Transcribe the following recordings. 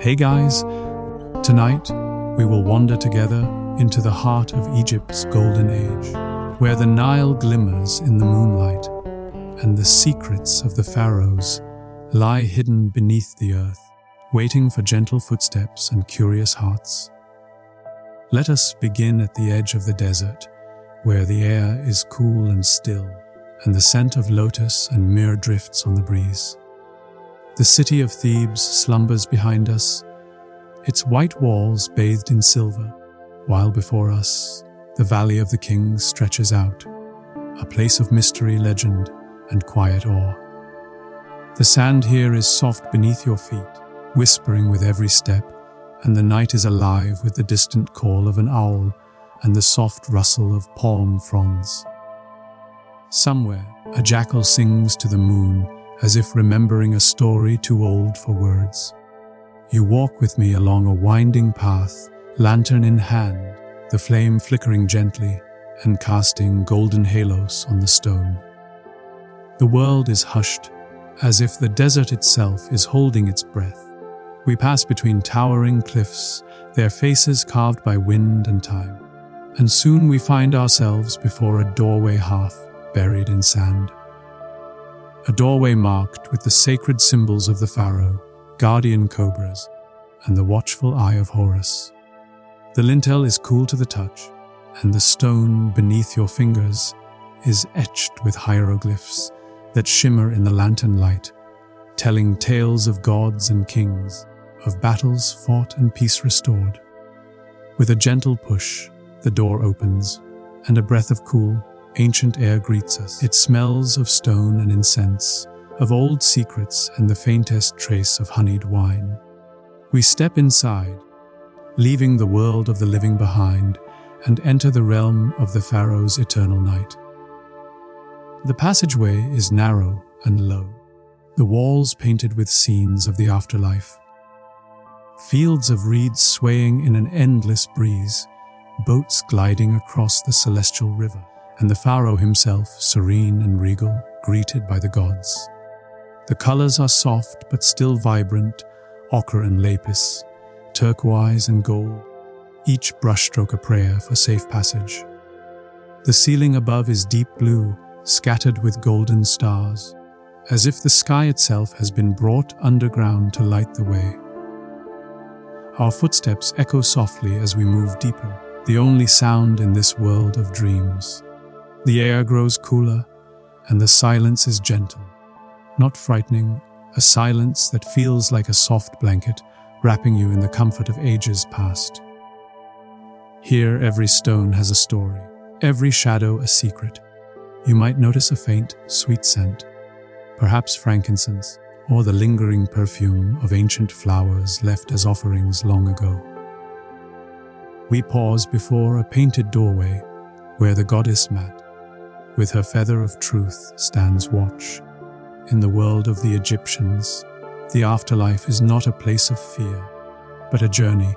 Hey guys, tonight we will wander together into the heart of Egypt's golden age, where the Nile glimmers in the moonlight and the secrets of the pharaohs lie hidden beneath the earth, waiting for gentle footsteps and curious hearts. Let us begin at the edge of the desert, where the air is cool and still, and the scent of lotus and myrrh drifts on the breeze. The city of Thebes slumbers behind us, its white walls bathed in silver, while before us the Valley of the Kings stretches out, a place of mystery, legend, and quiet awe. The sand here is soft beneath your feet, whispering with every step, and the night is alive with the distant call of an owl and the soft rustle of palm fronds. Somewhere, a jackal sings to the moon, as if remembering a story too old for words. You walk with me along a winding path, lantern in hand, the flame flickering gently and casting golden halos on the stone. The world is hushed, as if the desert itself is holding its breath. We pass between towering cliffs, their faces carved by wind and time, and soon we find ourselves before a doorway half buried in sand. A doorway marked with the sacred symbols of the Pharaoh, guardian cobras, and the watchful eye of Horus. The lintel is cool to the touch, and the stone beneath your fingers is etched with hieroglyphs that shimmer in the lantern light, telling tales of gods and kings, of battles fought and peace restored. With a gentle push, the door opens, and a breath of cool, ancient air greets us. It smells of stone and incense, of old secrets and the faintest trace of honeyed wine. We step inside, leaving the world of the living behind, and enter the realm of the Pharaoh's eternal night. The passageway is narrow and low, the walls painted with scenes of the afterlife. Fields of reeds swaying in an endless breeze, boats gliding across the celestial river, and the Pharaoh himself, serene and regal, greeted by the gods. The colors are soft but still vibrant, ochre and lapis, turquoise and gold, each brushstroke a prayer for safe passage. The ceiling above is deep blue, scattered with golden stars, as if the sky itself has been brought underground to light the way. Our footsteps echo softly as we move deeper, the only sound in this world of dreams. The air grows cooler, and the silence is gentle, not frightening, a silence that feels like a soft blanket, wrapping you in the comfort of ages past. Here, every stone has a story, every shadow a secret. You might notice a faint, sweet scent, perhaps frankincense, or the lingering perfume of ancient flowers left as offerings long ago. We pause before a painted doorway where the goddess Mat, with her feather of truth, stands watch. In the world of the Egyptians, the afterlife is not a place of fear, but a journey,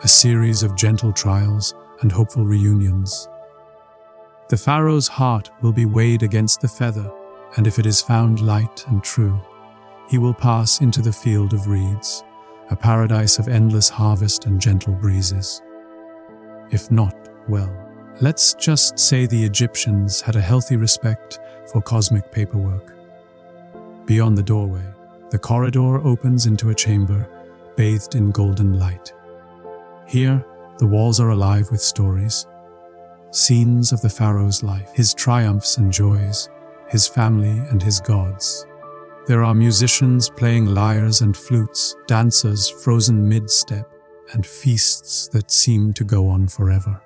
a series of gentle trials and hopeful reunions. The Pharaoh's heart will be weighed against the feather, and if it is found light and true, he will pass into the field of reeds, a paradise of endless harvest and gentle breezes. If not, well, let's just say the Egyptians had a healthy respect for cosmic paperwork. Beyond the doorway, the corridor opens into a chamber bathed in golden light. Here, the walls are alive with stories, scenes of the Pharaoh's life, his triumphs and joys, his family and his gods. There are musicians playing lyres and flutes, dancers frozen mid-step, and feasts that seem to go on forever.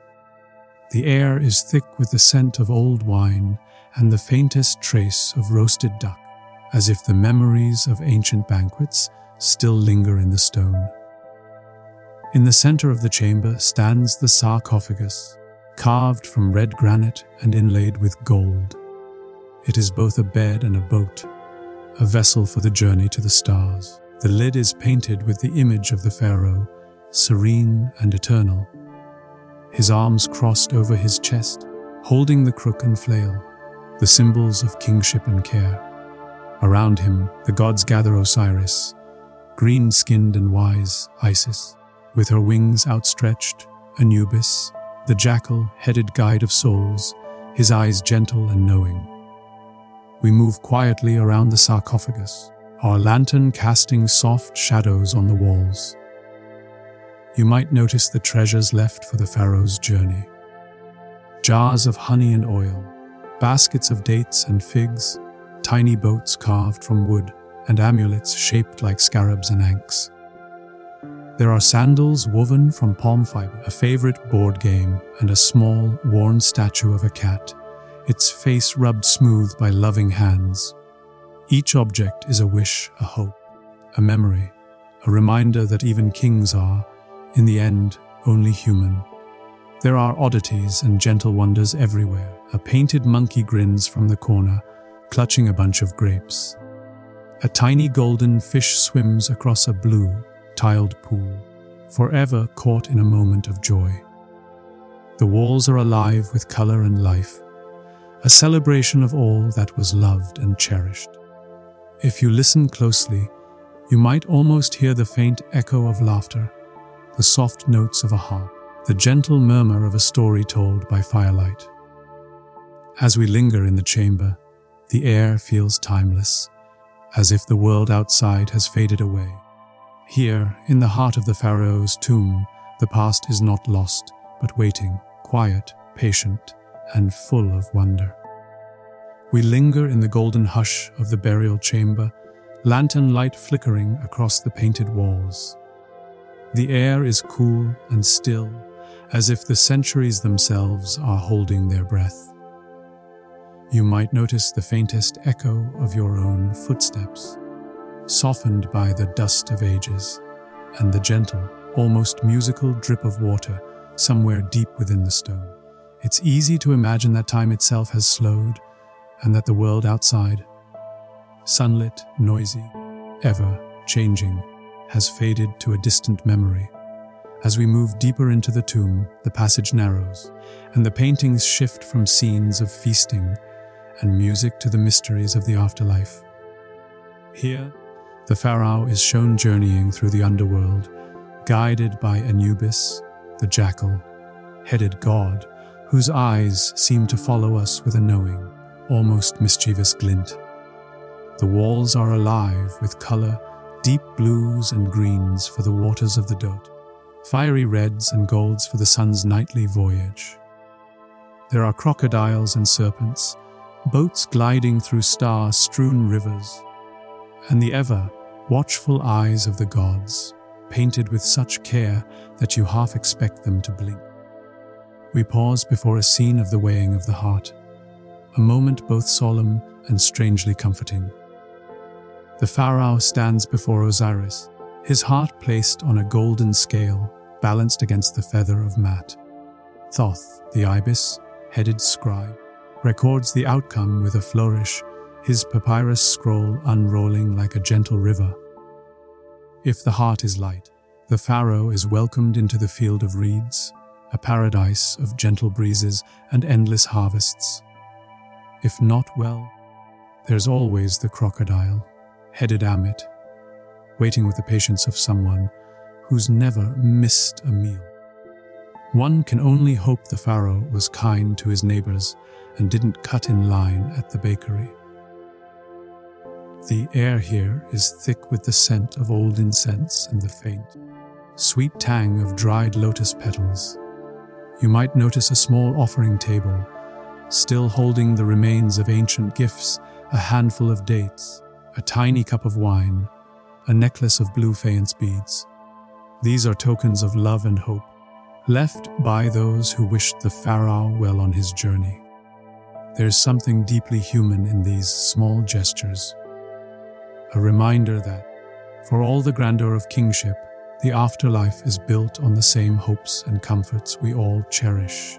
The air is thick with the scent of old wine and the faintest trace of roasted duck, as if the memories of ancient banquets still linger in the stone. In the center of the chamber stands the sarcophagus, carved from red granite and inlaid with gold. It is both a bed and a boat, a vessel for the journey to the stars. The lid is painted with the image of the Pharaoh, serene and eternal, his arms crossed over his chest, holding the crook and flail, the symbols of kingship and care. Around him, the gods gather: Osiris, green-skinned and wise, Isis. With her wings outstretched, Anubis, the jackal-headed guide of souls, his eyes gentle and knowing. We move quietly around the sarcophagus, our lantern casting soft shadows on the walls. You might notice the treasures left for the pharaoh's journey. Jars of honey and oil, baskets of dates and figs, tiny boats carved from wood, and amulets shaped like scarabs and ankhs. There are sandals woven from palm fiber, a favorite board game, and a small, worn statue of a cat, its face rubbed smooth by loving hands. Each object is a wish, a hope, a memory, a reminder that even kings are, in the end, only human. There are oddities and gentle wonders everywhere. A painted monkey grins from the corner, clutching a bunch of grapes. A tiny golden fish swims across a blue, tiled pool, forever caught in a moment of joy. The walls are alive with color and life, a celebration of all that was loved and cherished. If you listen closely, you might almost hear the faint echo of laughter, the soft notes of a harp, the gentle murmur of a story told by firelight. As we linger in the chamber, the air feels timeless, as if the world outside has faded away. Here, in the heart of the pharaoh's tomb, the past is not lost, but waiting, quiet, patient, and full of wonder. We linger in the golden hush of the burial chamber, lantern light flickering across the painted walls. The air is cool and still, as if the centuries themselves are holding their breath. You might notice the faintest echo of your own footsteps, softened by the dust of ages, and the gentle, almost musical drip of water somewhere deep within the stone. It's easy to imagine that time itself has slowed, and that the world outside, sunlit, noisy, ever changing, has faded to a distant memory. As we move deeper into the tomb, the passage narrows, and the paintings shift from scenes of feasting and music to the mysteries of the afterlife. Here, the pharaoh is shown journeying through the underworld, guided by Anubis, the jackal-headed god, whose eyes seem to follow us with a knowing, almost mischievous glint. The walls are alive with color, deep blues and greens for the waters of the Dot, fiery reds and golds for the sun's nightly voyage. There are crocodiles and serpents, boats gliding through star-strewn rivers, and the ever-watchful eyes of the gods, painted with such care that you half expect them to blink. We pause before a scene of the weighing of the heart, a moment both solemn and strangely comforting. The pharaoh stands before Osiris, his heart placed on a golden scale balanced against the feather of Mat. Thoth, the ibis-headed scribe, records the outcome with a flourish, his papyrus scroll unrolling like a gentle river. If the heart is light, the pharaoh is welcomed into the field of reeds, a paradise of gentle breezes and endless harvests. If not, well, there's always the crocodile-headed Amit, waiting with the patience of someone who's never missed a meal. One can only hope the pharaoh was kind to his neighbors and didn't cut in line at the bakery. The air here is thick with the scent of old incense and the faint, sweet tang of dried lotus petals. You might notice a small offering table, still holding the remains of ancient gifts, a handful of dates, a tiny cup of wine, a necklace of blue faience beads. These are tokens of love and hope, left by those who wished the pharaoh well on his journey. There's something deeply human in these small gestures, a reminder that, for all the grandeur of kingship, the afterlife is built on the same hopes and comforts we all cherish.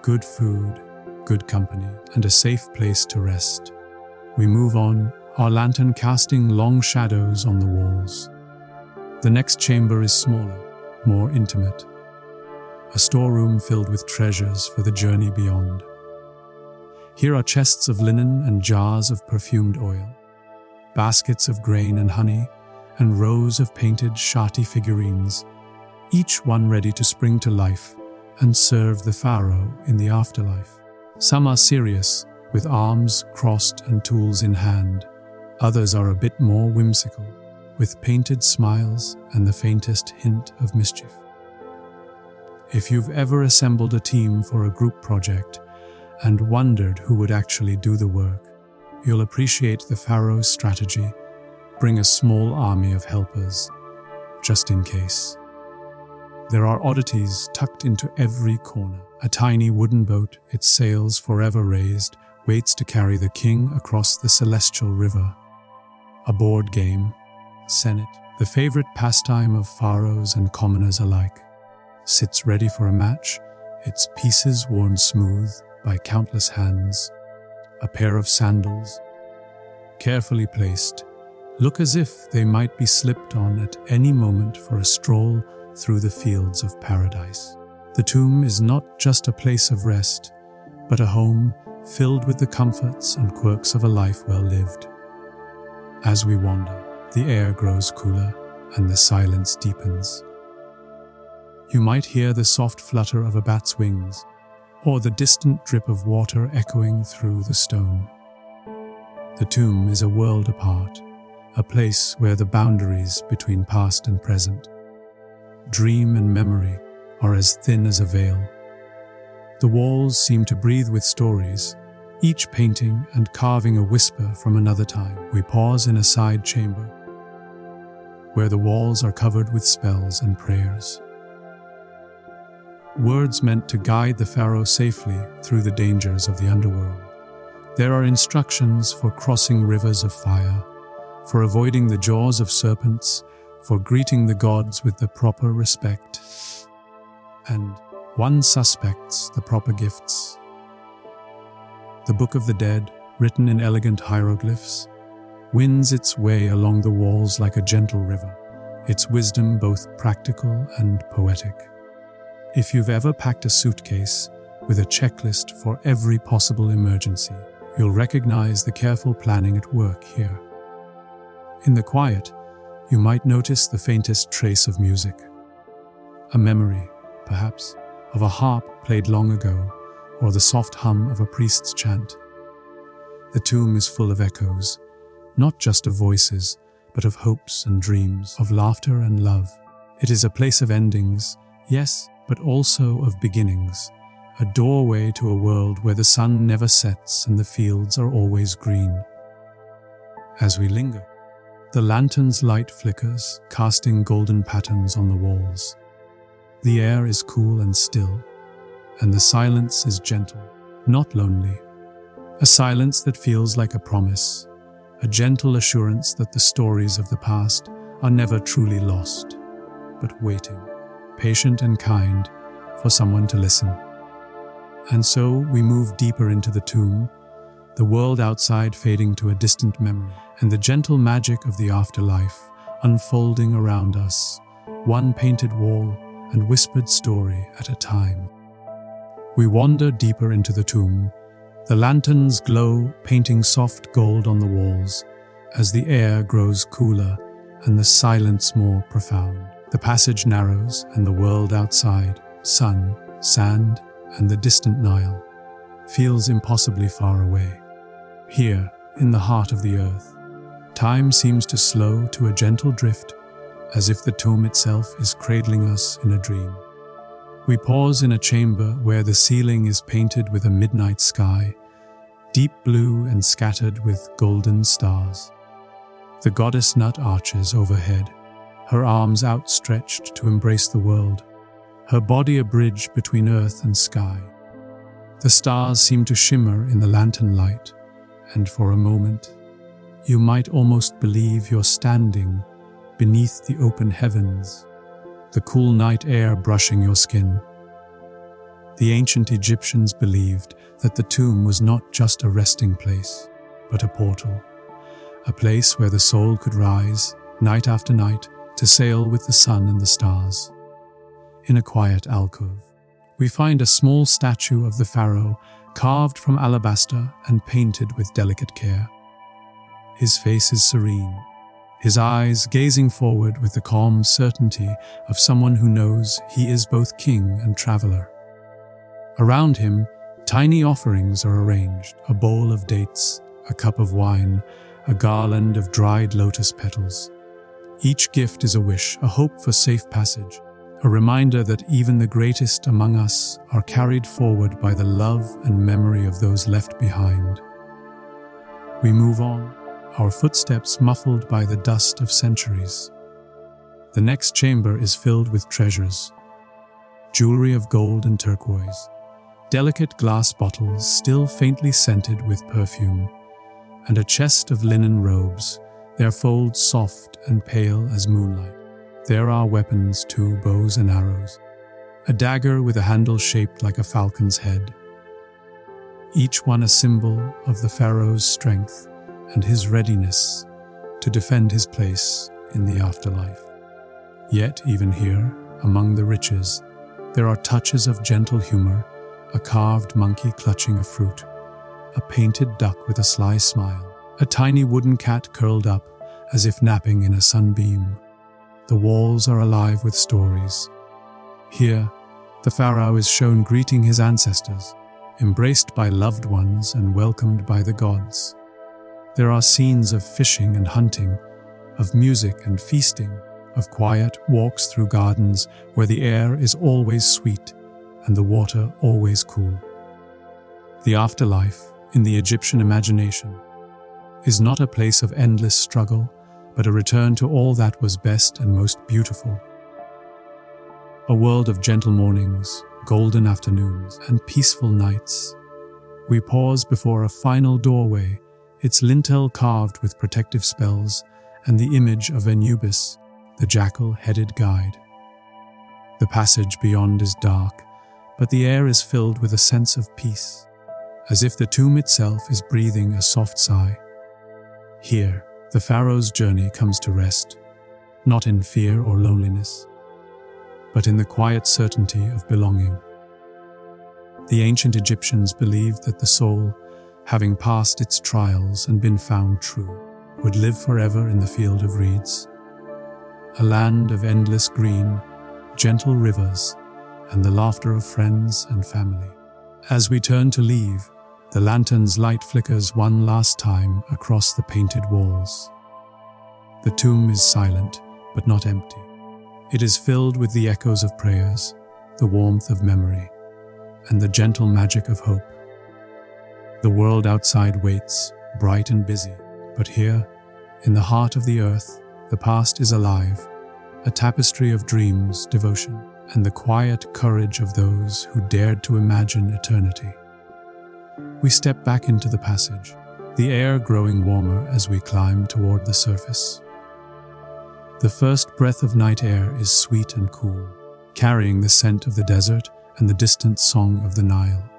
Good food, good company, and a safe place to rest. We move on, our lantern casting long shadows on the walls. The next chamber is smaller, more intimate. A storeroom filled with treasures for the journey beyond. Here are chests of linen and jars of perfumed oil, baskets of grain and honey, and rows of painted Shati figurines, each one ready to spring to life and serve the Pharaoh in the afterlife. Some are serious, with arms crossed and tools in hand. Others are a bit more whimsical, with painted smiles and the faintest hint of mischief. If you've ever assembled a team for a group project and wondered who would actually do the work, you'll appreciate the Pharaoh's strategy. Bring a small army of helpers, just in case. There are oddities tucked into every corner. A tiny wooden boat, its sails forever raised, waits to carry the king across the celestial river. A board game, Senate, the favorite pastime of pharaohs and commoners alike, sits ready for a match, its pieces worn smooth by countless hands. A pair of sandals, carefully placed, look as if they might be slipped on at any moment for a stroll through the fields of paradise. The tomb is not just a place of rest, but a home filled with the comforts and quirks of a life well lived. As we wander, the air grows cooler and the silence deepens. You might hear the soft flutter of a bat's wings, or the distant drip of water echoing through the stone. The tomb is a world apart, a place where the boundaries between past and present, dream and memory, are as thin as a veil. The walls seem to breathe with stories, each painting and carving a whisper from another time. We pause in a side chamber, where the walls are covered with spells and prayers. Words meant to guide the pharaoh safely through the dangers of the underworld. There are instructions for crossing rivers of fire, for avoiding the jaws of serpents, for greeting the gods with the proper respect, and one suspects the proper gifts. The Book of the Dead, written in elegant hieroglyphs, winds its way along the walls like a gentle river, its wisdom both practical and poetic. If you've ever packed a suitcase with a checklist for every possible emergency, you'll recognize the careful planning at work here. In the quiet, you might notice the faintest trace of music. A memory, perhaps, of a harp played long ago, or the soft hum of a priest's chant. The tomb is full of echoes, not just of voices, but of hopes and dreams, of laughter and love. It is a place of endings, yes, but also of beginnings, a doorway to a world where the sun never sets and the fields are always green. As we linger, the lantern's light flickers, casting golden patterns on the walls. The air is cool and still, and the silence is gentle, not lonely. A silence that feels like a promise, a gentle assurance that the stories of the past are never truly lost, but waiting, patient and kind, for someone to listen. And so we move deeper into the tomb, the world outside fading to a distant memory, and the gentle magic of the afterlife unfolding around us, one painted wall and whispered story at a time. We wander deeper into the tomb, the lanterns glow, painting soft gold on the walls, as the air grows cooler and the silence more profound. The passage narrows and the world outside, sun, sand, and the distant Nile, feels impossibly far away. Here, in the heart of the earth, time seems to slow to a gentle drift, as if the tomb itself is cradling us in a dream. We pause in a chamber where the ceiling is painted with a midnight sky, deep blue and scattered with golden stars. The goddess Nut arches overhead, her arms outstretched to embrace the world, her body a bridge between earth and sky. The stars seem to shimmer in the lantern light, and for a moment, you might almost believe you're standing beneath the open heavens, the cool night air brushing your skin. The ancient Egyptians believed that the tomb was not just a resting place, but a portal, a place where the soul could rise, night after night, to sail with the sun and the stars. In a quiet alcove, we find a small statue of the pharaoh carved from alabaster and painted with delicate care. His face is serene, his eyes gazing forward with the calm certainty of someone who knows he is both king and traveler. Around him, tiny offerings are arranged: a bowl of dates, a cup of wine, a garland of dried lotus petals. Each gift is a wish, a hope for safe passage, a reminder that even the greatest among us are carried forward by the love and memory of those left behind. We move on, our footsteps muffled by the dust of centuries. The next chamber is filled with treasures: jewelry of gold and turquoise, delicate glass bottles still faintly scented with perfume, and a chest of linen robes, their folds soft and pale as moonlight. There are weapons too, bows and arrows, a dagger with a handle shaped like a falcon's head, each one a symbol of the Pharaoh's strength and his readiness to defend his place in the afterlife. Yet, even here, among the riches, there are touches of gentle humor: a carved monkey clutching a fruit, a painted duck with a sly smile, a tiny wooden cat curled up as if napping in a sunbeam. The walls are alive with stories. Here, the Pharaoh is shown greeting his ancestors, embraced by loved ones and welcomed by the gods. There are scenes of fishing and hunting, of music and feasting, of quiet walks through gardens where the air is always sweet and the water always cool. The afterlife, in the Egyptian imagination, is not a place of endless struggle, but a return to all that was best and most beautiful. A world of gentle mornings, golden afternoons, and peaceful nights. We pause before a final doorway, its lintel carved with protective spells, and the image of Anubis, the jackal-headed guide. The passage beyond is dark, but the air is filled with a sense of peace, as if the tomb itself is breathing a soft sigh. Here, the Pharaoh's journey comes to rest, not in fear or loneliness, but in the quiet certainty of belonging. The ancient Egyptians believed that the soul, having passed its trials and been found true, would live forever in the field of reeds, a land of endless green, gentle rivers, and the laughter of friends and family. As we turn to leave, the lantern's light flickers one last time across the painted walls. The tomb is silent, but not empty. It is filled with the echoes of prayers, the warmth of memory, and the gentle magic of hope. The world outside waits, bright and busy, but here, in the heart of the earth, the past is alive, a tapestry of dreams, devotion, and the quiet courage of those who dared to imagine eternity. We step back into the passage, the air growing warmer as we climb toward the surface. The first breath of night air is sweet and cool, carrying the scent of the desert and the distant song of the Nile.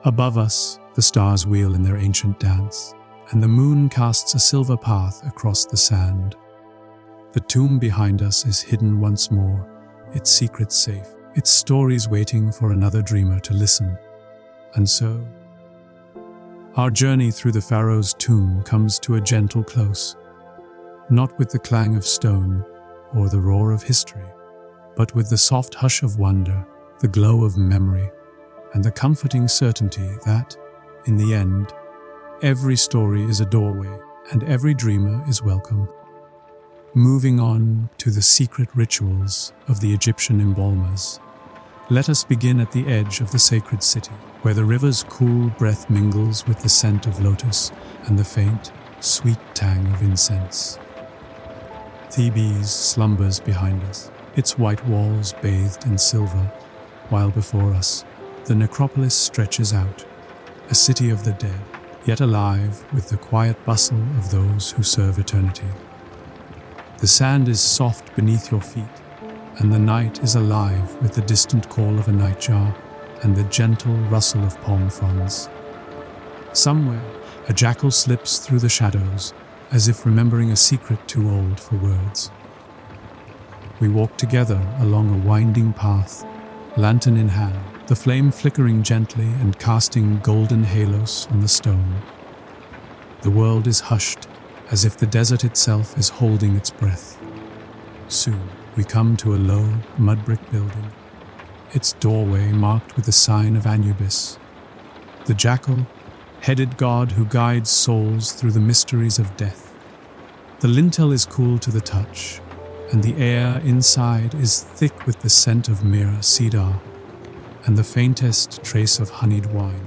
Above us, the stars wheel in their ancient dance, and the moon casts a silver path across the sand. The tomb behind us is hidden once more, its secrets safe, its stories waiting for another dreamer to listen. And so, our journey through the Pharaoh's tomb comes to a gentle close, not with the clang of stone or the roar of history, but with the soft hush of wonder, the glow of memory, and the comforting certainty that, in the end, every story is a doorway and every dreamer is welcome. Moving on to the secret rituals of the Egyptian embalmers, let us begin at the edge of the sacred city, where the river's cool breath mingles with the scent of lotus and the faint, sweet tang of incense. Thebes slumbers behind us, its white walls bathed in silver, while before us, the necropolis stretches out, a city of the dead, yet alive with the quiet bustle of those who serve eternity. The sand is soft beneath your feet, and the night is alive with the distant call of a nightjar and the gentle rustle of palm fronds. Somewhere, a jackal slips through the shadows, as if remembering a secret too old for words. We walk together along a winding path, lantern in hand, the flame flickering gently and casting golden halos on the stone. The world is hushed, as if the desert itself is holding its breath. Soon, we come to a low, mud-brick building, its doorway marked with the sign of Anubis, the jackal-headed god who guides souls through the mysteries of death. The lintel is cool to the touch, and the air inside is thick with the scent of myrrh, cedar, and the faintest trace of honeyed wine.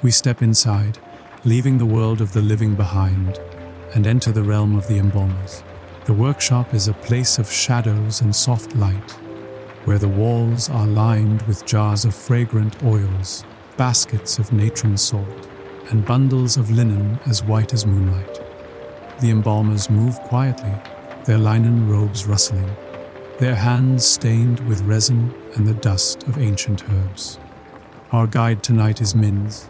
We step inside, leaving the world of the living behind, and enter the realm of the Embalmers. The workshop is a place of shadows and soft light, where the walls are lined with jars of fragrant oils, baskets of natron salt, and bundles of linen as white as moonlight. The embalmers move quietly, their linen robes rustling, their hands stained with resin and the dust of ancient herbs. Our guide tonight is Minz,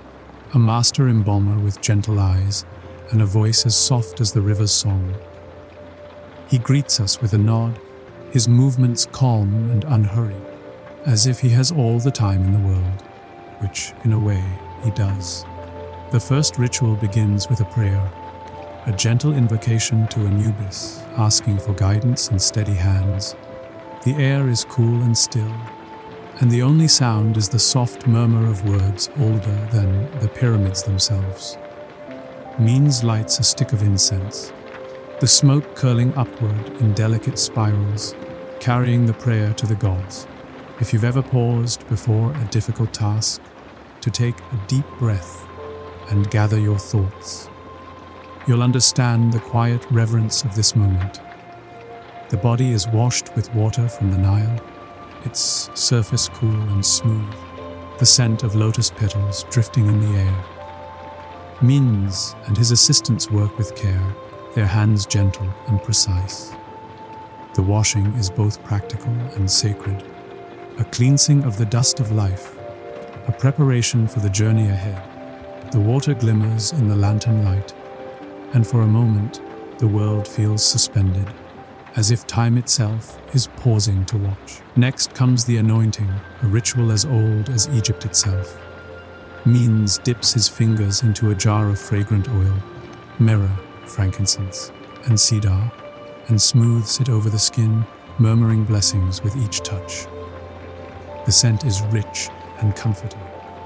a master embalmer with gentle eyes and a voice as soft as the river's song. He greets us with a nod, his movements calm and unhurried, as if he has all the time in the world, which, in a way, he does. The first ritual begins with a prayer, a gentle invocation to Anubis, asking for guidance and steady hands. The air is cool and still, and the only sound is the soft murmur of words older than the pyramids themselves. Means lights a stick of incense, the smoke curling upward in delicate spirals, carrying the prayer to the gods. If you've ever paused before a difficult task, to take a deep breath and gather your thoughts, you'll understand the quiet reverence of this moment. The body is washed with water from the Nile, its surface cool and smooth, the scent of lotus petals drifting in the air. Minz and his assistants work with care, their hands gentle and precise. The washing is both practical and sacred, a cleansing of the dust of life, a preparation for the journey ahead. The water glimmers in the lantern light, and for a moment the world feels suspended, as if time itself is pausing to watch. Next comes the anointing, a ritual as old as Egypt itself. Minz dips his fingers into a jar of fragrant oil, myrrh, frankincense, and cedar, and smooths it over the skin, murmuring blessings with each touch. The scent is rich and comforting,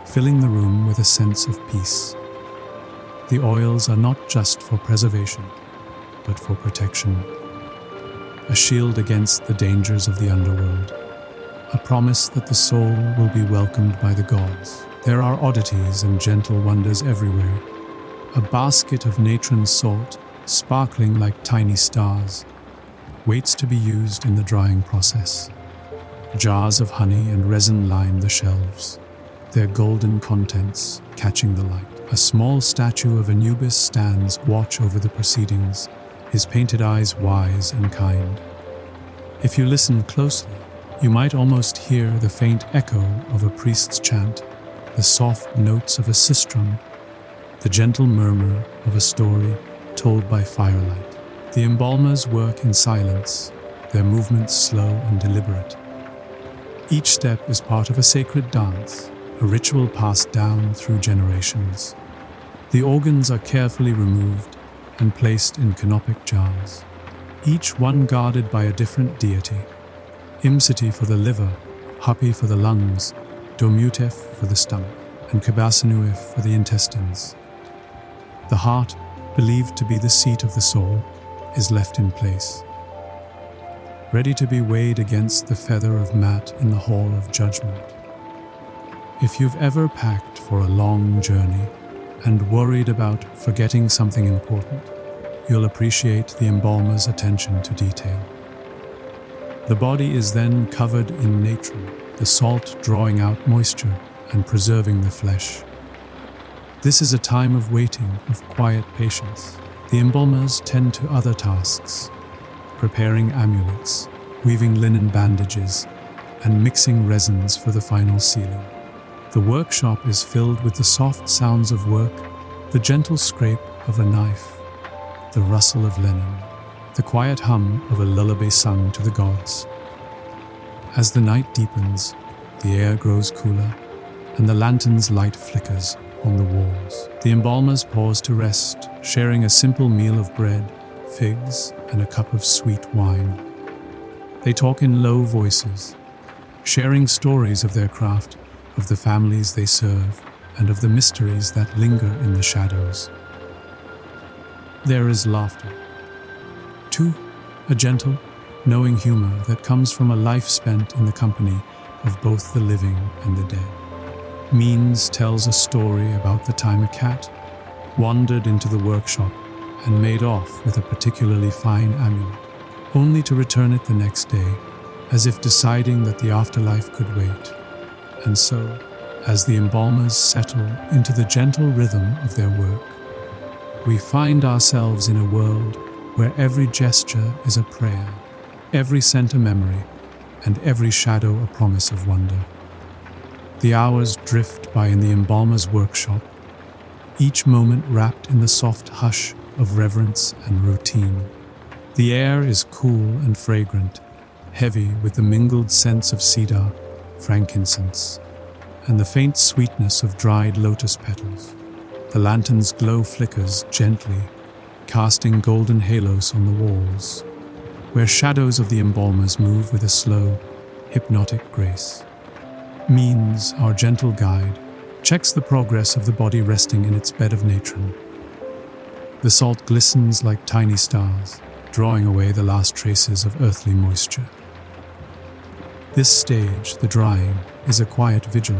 filling the room with a sense of peace. The oils are not just for preservation, but for protection. A shield against the dangers of the underworld, a promise that the soul will be welcomed by the gods. There are oddities and gentle wonders everywhere. A basket of natron salt, sparkling like tiny stars, waits to be used in the drying process. Jars of honey and resin line the shelves, their golden contents catching the light. A small statue of Anubis stands watch over the proceedings, his painted eyes wise and kind. If you listen closely, you might almost hear the faint echo of a priest's chant, the soft notes of a sistrum, the gentle murmur of a story told by firelight. The embalmers work in silence, their movements slow and deliberate. Each step is part of a sacred dance, a ritual passed down through generations. The organs are carefully removed and placed in canopic jars, each one guarded by a different deity. Imsiti for the liver, Hapi for the lungs, Domutef for the stomach, and Kabasanuif for the intestines. The heart, believed to be the seat of the soul, is left in place, ready to be weighed against the feather of Mat in the Hall of Judgment. If you've ever packed for a long journey and worried about forgetting something important, you'll appreciate the embalmer's attention to detail. The body is then covered in natron, the salt drawing out moisture and preserving the flesh. This is a time of waiting, of quiet patience. The embalmers tend to other tasks, preparing amulets, weaving linen bandages, and mixing resins for the final sealing. The workshop is filled with the soft sounds of work, the gentle scrape of a knife, the rustle of linen, the quiet hum of a lullaby sung to the gods. As the night deepens, the air grows cooler, and the lantern's light flickers, on the walls. The embalmers pause to rest, sharing a simple meal of bread, figs, and a cup of sweet wine. They talk in low voices, sharing stories of their craft, of the families they serve, and of the mysteries that linger in the shadows. There is laughter. Too, a gentle, knowing humor that comes from a life spent in the company of both the living and the dead. Means tells a story about the time a cat wandered into the workshop and made off with a particularly fine amulet, only to return it the next day, as if deciding that the afterlife could wait. And so, as the embalmers settle into the gentle rhythm of their work, we find ourselves in a world where every gesture is a prayer, every scent a memory, and every shadow a promise of wonder. The hours drift by in the embalmer's workshop, each moment wrapped in the soft hush of reverence and routine. The air is cool and fragrant, heavy with the mingled scents of cedar, frankincense, and the faint sweetness of dried lotus petals. The lantern's glow flickers gently, casting golden halos on the walls, where shadows of the embalmers move with a slow, hypnotic grace. Means, our gentle guide, checks the progress of the body resting in its bed of natron. The salt glistens like tiny stars, drawing away the last traces of earthly moisture. This stage, the drying, is a quiet vigil,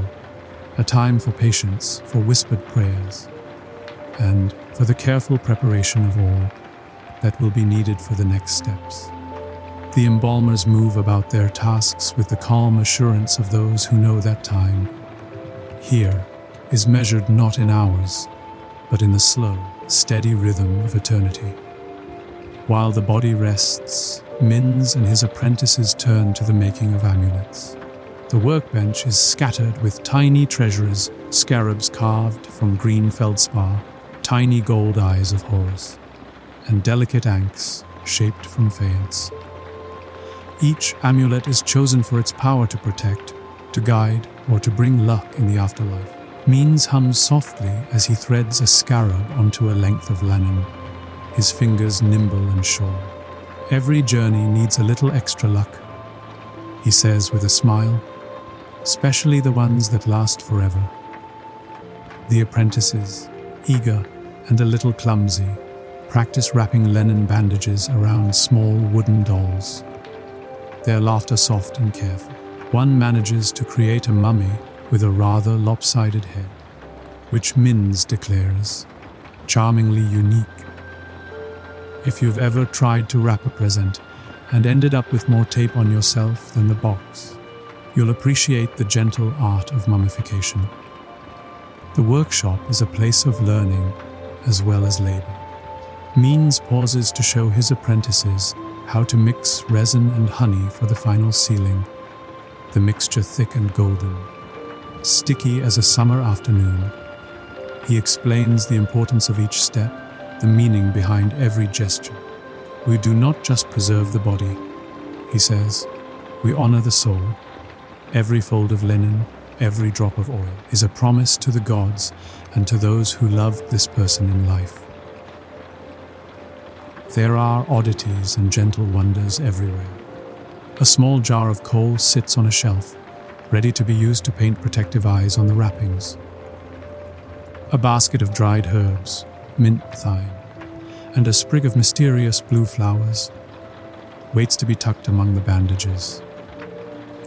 a time for patience, for whispered prayers, and for the careful preparation of all that will be needed for the next steps. The embalmers move about their tasks with the calm assurance of those who know that time, here, is measured not in hours, but in the slow, steady rhythm of eternity. While the body rests, Mins and his apprentices turn to the making of amulets. The workbench is scattered with tiny treasures, scarabs carved from green feldspar, tiny gold eyes of Horus, and delicate ankhs shaped from faience. Each amulet is chosen for its power to protect, to guide, or to bring luck in the afterlife. Means hums softly as he threads a scarab onto a length of linen, his fingers nimble and sure. Every journey needs a little extra luck, he says with a smile, especially the ones that last forever. The apprentices, eager and a little clumsy, practice wrapping linen bandages around small wooden dolls. Their laughter soft and careful. One manages to create a mummy with a rather lopsided head, which Mins declares charmingly unique. If you've ever tried to wrap a present and ended up with more tape on yourself than the box, you'll appreciate the gentle art of mummification. The workshop is a place of learning as well as labor. Means pauses to show his apprentices how to mix resin and honey for the final sealing, the mixture thick and golden, sticky as a summer afternoon. He explains the importance of each step, the meaning behind every gesture. We do not just preserve the body, he says, we honor the soul. Every fold of linen, every drop of oil is a promise to the gods and to those who loved this person in life. There are oddities and gentle wonders everywhere. A small jar of coal sits on a shelf, ready to be used to paint protective eyes on the wrappings. A basket of dried herbs, mint thyme, and a sprig of mysterious blue flowers waits to be tucked among the bandages.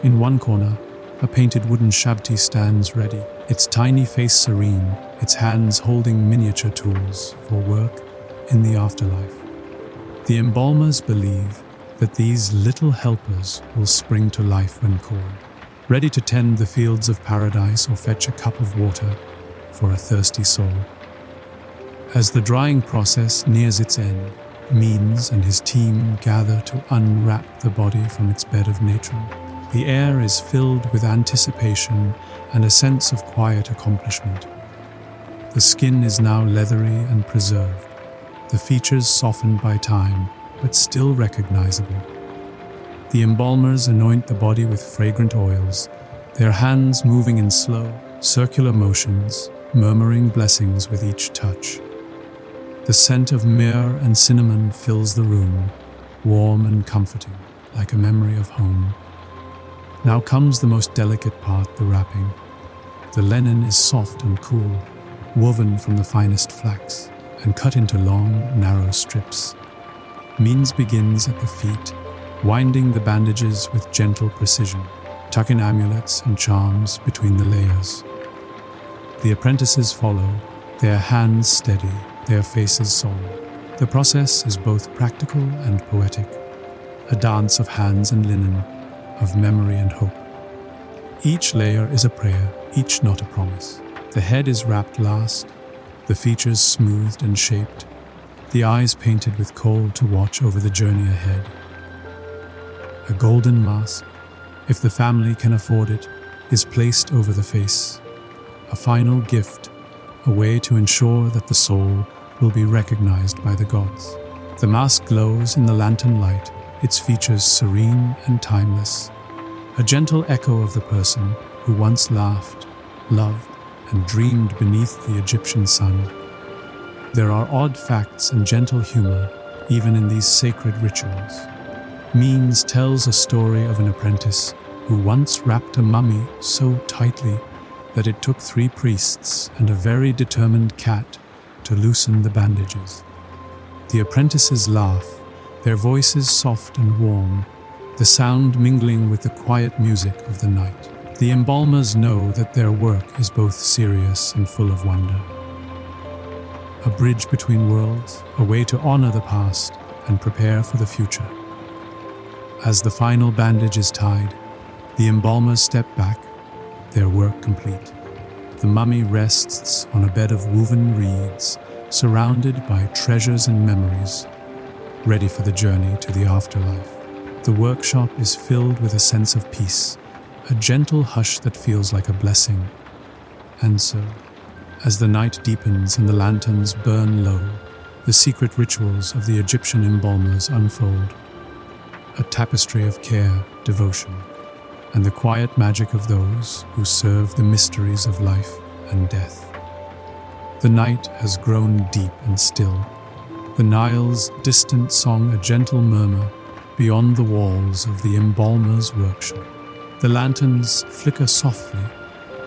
In one corner, a painted wooden shabti stands ready, its tiny face serene, its hands holding miniature tools for work in the afterlife. The embalmers believe that these little helpers will spring to life when called, ready to tend the fields of paradise or fetch a cup of water for a thirsty soul. As the drying process nears its end, Means and his team gather to unwrap the body from its bed of natron. The air is filled with anticipation and a sense of quiet accomplishment. The skin is now leathery and preserved, the features softened by time, but still recognizable. The embalmers anoint the body with fragrant oils, their hands moving in slow, circular motions, murmuring blessings with each touch. The scent of myrrh and cinnamon fills the room, warm and comforting, like a memory of home. Now comes the most delicate part, the wrapping. The linen is soft and cool, woven from the finest flax, and cut into long, narrow strips. Means begins at the feet, winding the bandages with gentle precision, tucking amulets and charms between the layers. The apprentices follow, their hands steady, their faces solemn. The process is both practical and poetic, a dance of hands and linen, of memory and hope. Each layer is a prayer, each knot a promise. The head is wrapped last, the features smoothed and shaped, the eyes painted with kohl to watch over the journey ahead. A golden mask, if the family can afford it, is placed over the face. A final gift, a way to ensure that the soul will be recognized by the gods. The mask glows in the lantern light, its features serene and timeless, a gentle echo of the person who once laughed, loved, and dreamed beneath the Egyptian sun. There are odd facts and gentle humor even in these sacred rituals. Means tells a story of an apprentice who once wrapped a mummy so tightly that it took 3 priests and a very determined cat to loosen the bandages. The apprentices laugh, their voices soft and warm, the sound mingling with the quiet music of the night. The embalmers know that their work is both serious and full of wonder. A bridge between worlds, a way to honor the past and prepare for the future. As the final bandage is tied, the embalmers step back, their work complete. The mummy rests on a bed of woven reeds, surrounded by treasures and memories, ready for the journey to the afterlife. The workshop is filled with a sense of peace, a gentle hush that feels like a blessing. And so, as the night deepens and the lanterns burn low, the secret rituals of the Egyptian embalmers unfold. A tapestry of care, devotion, and the quiet magic of those who serve the mysteries of life and death. The night has grown deep and still, the Nile's distant song a gentle murmur beyond the walls of the embalmer's workshop. The lanterns flicker softly,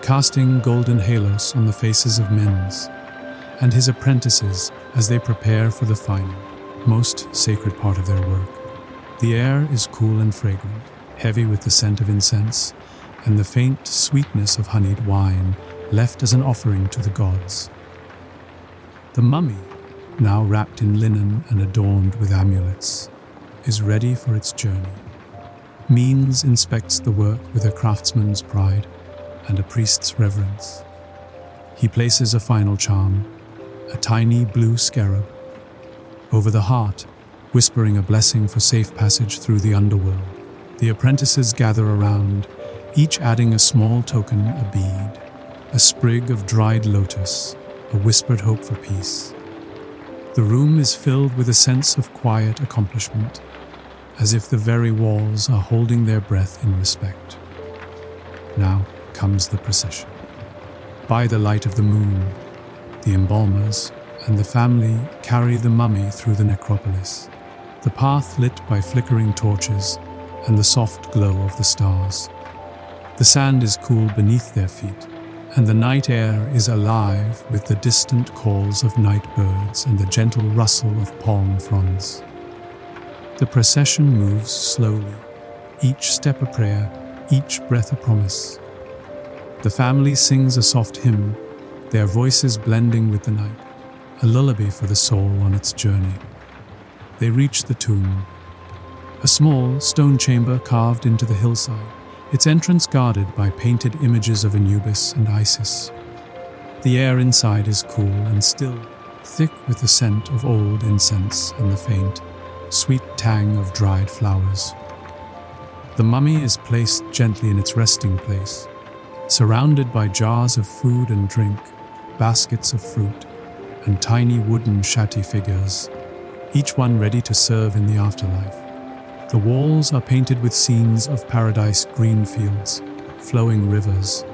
casting golden halos on the faces of Men's and his apprentices as they prepare for the final, most sacred part of their work. The air is cool and fragrant, heavy with the scent of incense and the faint sweetness of honeyed wine left as an offering to the gods. The mummy, now wrapped in linen and adorned with amulets, is ready for its journey. Means inspects the work with a craftsman's pride and a priest's reverence. He places a final charm, a tiny blue scarab, over the heart, whispering a blessing for safe passage through the underworld. The apprentices gather around, each adding a small token, a bead, a sprig of dried lotus, a whispered hope for peace. The room is filled with a sense of quiet accomplishment, as if the very walls are holding their breath in respect. Now comes the procession. By the light of the moon, the embalmers and the family carry the mummy through the necropolis, the path lit by flickering torches and the soft glow of the stars. The sand is cool beneath their feet, and the night air is alive with the distant calls of night birds and the gentle rustle of palm fronds. The procession moves slowly, each step a prayer, each breath a promise. The family sings a soft hymn, their voices blending with the night, a lullaby for the soul on its journey. They reach the tomb, a small stone chamber carved into the hillside, its entrance guarded by painted images of Anubis and Isis. The air inside is cool and still, thick with the scent of old incense and the faint, sweet tang of dried flowers. The mummy is placed gently in its resting place, surrounded by jars of food and drink, baskets of fruit, and tiny wooden shati figures, each one ready to serve in the afterlife. The walls are painted with scenes of paradise, green fields, flowing rivers,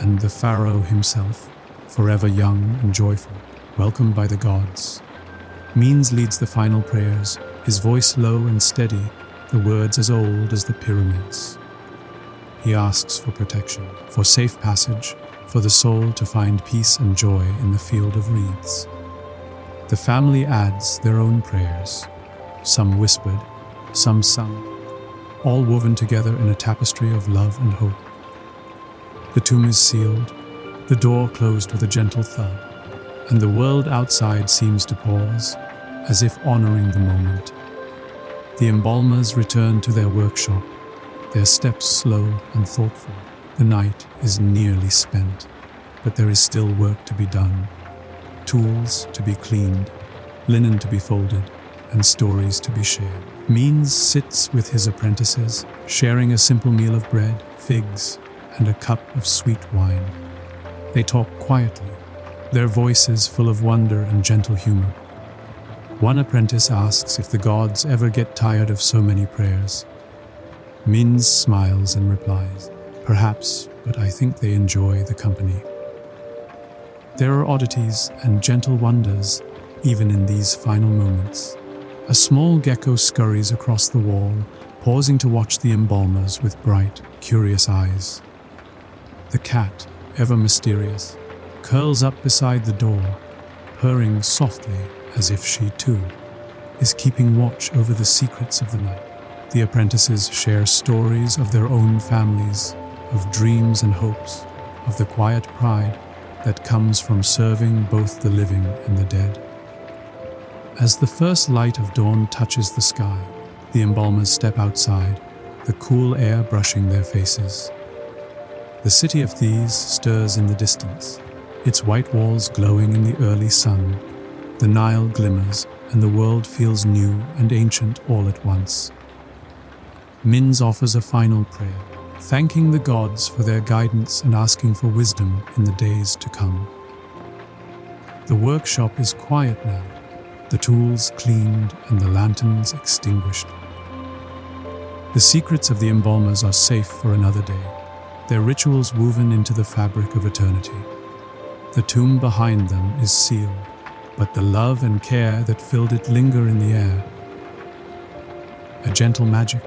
and the Pharaoh himself, forever young and joyful, welcomed by the gods. Means leads the final prayers, his voice low and steady, the words as old as the pyramids. He asks for protection, for safe passage, for the soul to find peace and joy in the field of reeds. The family adds their own prayers, some whispered, some sung, all woven together in a tapestry of love and hope. The tomb is sealed, the door closed with a gentle thud, and the world outside seems to pause, as if honoring the moment. The embalmers return to their workshop, their steps slow and thoughtful. The night is nearly spent, but there is still work to be done. Tools to be cleaned, linen to be folded, and stories to be shared. Means sits with his apprentices, sharing a simple meal of bread, figs, and a cup of sweet wine. They talk quietly, their voices full of wonder and gentle humor. One apprentice asks if the gods ever get tired of so many prayers. Means smiles and replies, "Perhaps, but I think they enjoy the company." There are oddities and gentle wonders even in these final moments. A small gecko scurries across the wall, pausing to watch the embalmers with bright, curious eyes. The cat, ever mysterious, curls up beside the door, purring softly as if she, too, is keeping watch over the secrets of the night. The apprentices share stories of their own families, of dreams and hopes, of the quiet pride that comes from serving both the living and the dead. As the first light of dawn touches the sky, the embalmers step outside, the cool air brushing their faces. The city of Thebes stirs in the distance, its white walls glowing in the early sun. The Nile glimmers, and the world feels new and ancient all at once. Mins offers a final prayer, thanking the gods for their guidance and asking for wisdom in the days to come. The workshop is quiet now, the tools cleaned and the lanterns extinguished. The secrets of the embalmers are safe for another day, their rituals woven into the fabric of eternity. The tomb behind them is sealed, but the love and care that filled it linger in the air. A gentle magic,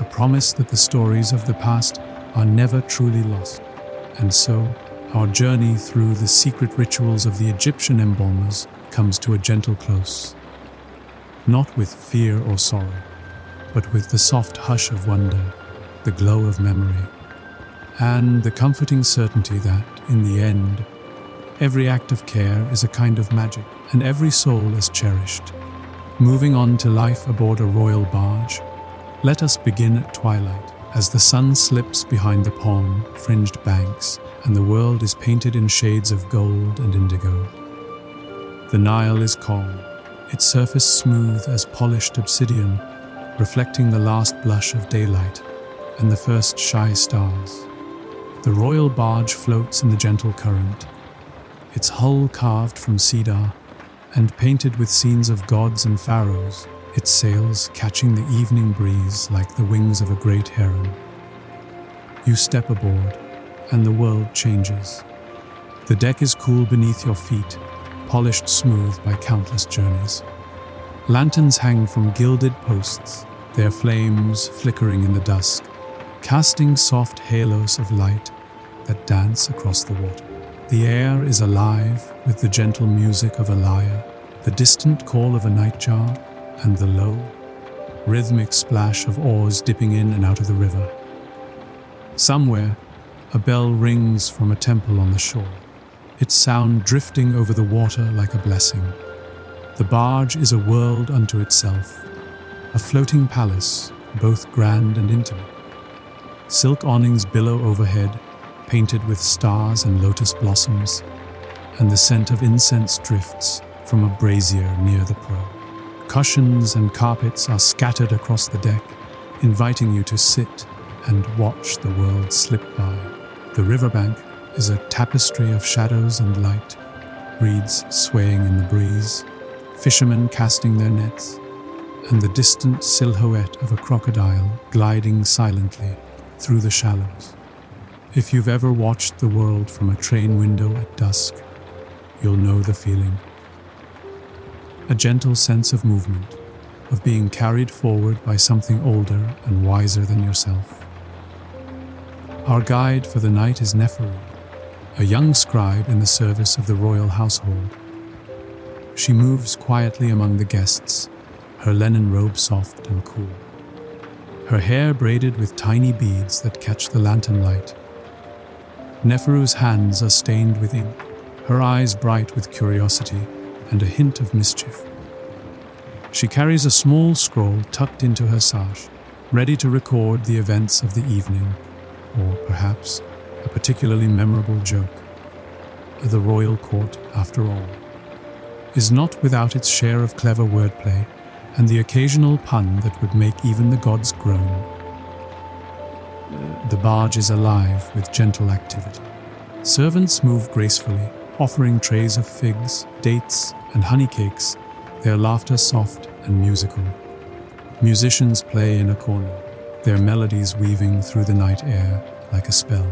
a promise that the stories of the past are never truly lost. And so, our journey through the secret rituals of the Egyptian embalmers comes to a gentle close. Not with fear or sorrow, but with the soft hush of wonder, the glow of memory, and the comforting certainty that, in the end, every act of care is a kind of magic, and every soul is cherished. Moving on to life aboard a royal barge, let us begin at twilight, as the sun slips behind the palm-fringed banks, and the world is painted in shades of gold and indigo. The Nile is calm, its surface smooth as polished obsidian, reflecting the last blush of daylight and the first shy stars. The royal barge floats in the gentle current, its hull carved from cedar and painted with scenes of gods and pharaohs, its sails catching the evening breeze like the wings of a great heron. You step aboard, and the world changes. The deck is cool beneath your feet, polished smooth by countless journeys. Lanterns hang from gilded posts, their flames flickering in the dusk, casting soft halos of light that dance across the water. The air is alive with the gentle music of a lyre, the distant call of a nightjar, and the low, rhythmic splash of oars dipping in and out of the river. Somewhere, a bell rings from a temple on the shore, its sound drifting over the water like a blessing. The barge is a world unto itself, a floating palace, both grand and intimate. Silk awnings billow overhead, painted with stars and lotus blossoms, and the scent of incense drifts from a brazier near the prow. Cushions and carpets are scattered across the deck, inviting you to sit and watch the world slip by. The riverbank is a tapestry of shadows and light, reeds swaying in the breeze, fishermen casting their nets, and the distant silhouette of a crocodile gliding silently through the shallows. If you've ever watched the world from a train window at dusk, you'll know the feeling. A gentle sense of movement, of being carried forward by something older and wiser than yourself. Our guide for the night is Neferu, a young scribe in the service of the royal household. She moves quietly among the guests, her linen robe soft and cool. Her hair braided with tiny beads that catch the lantern light. Neferu's hands are stained with ink, her eyes bright with curiosity and a hint of mischief. She carries a small scroll tucked into her sash, ready to record the events of the evening, or perhaps a particularly memorable joke. The royal court, after all, is not without its share of clever wordplay and the occasional pun that would make even the gods groan. The barge is alive with gentle activity. Servants move gracefully, offering trays of figs, dates, and honey cakes, their laughter soft and musical. Musicians play in a corner, their melodies weaving through the night air like a spell.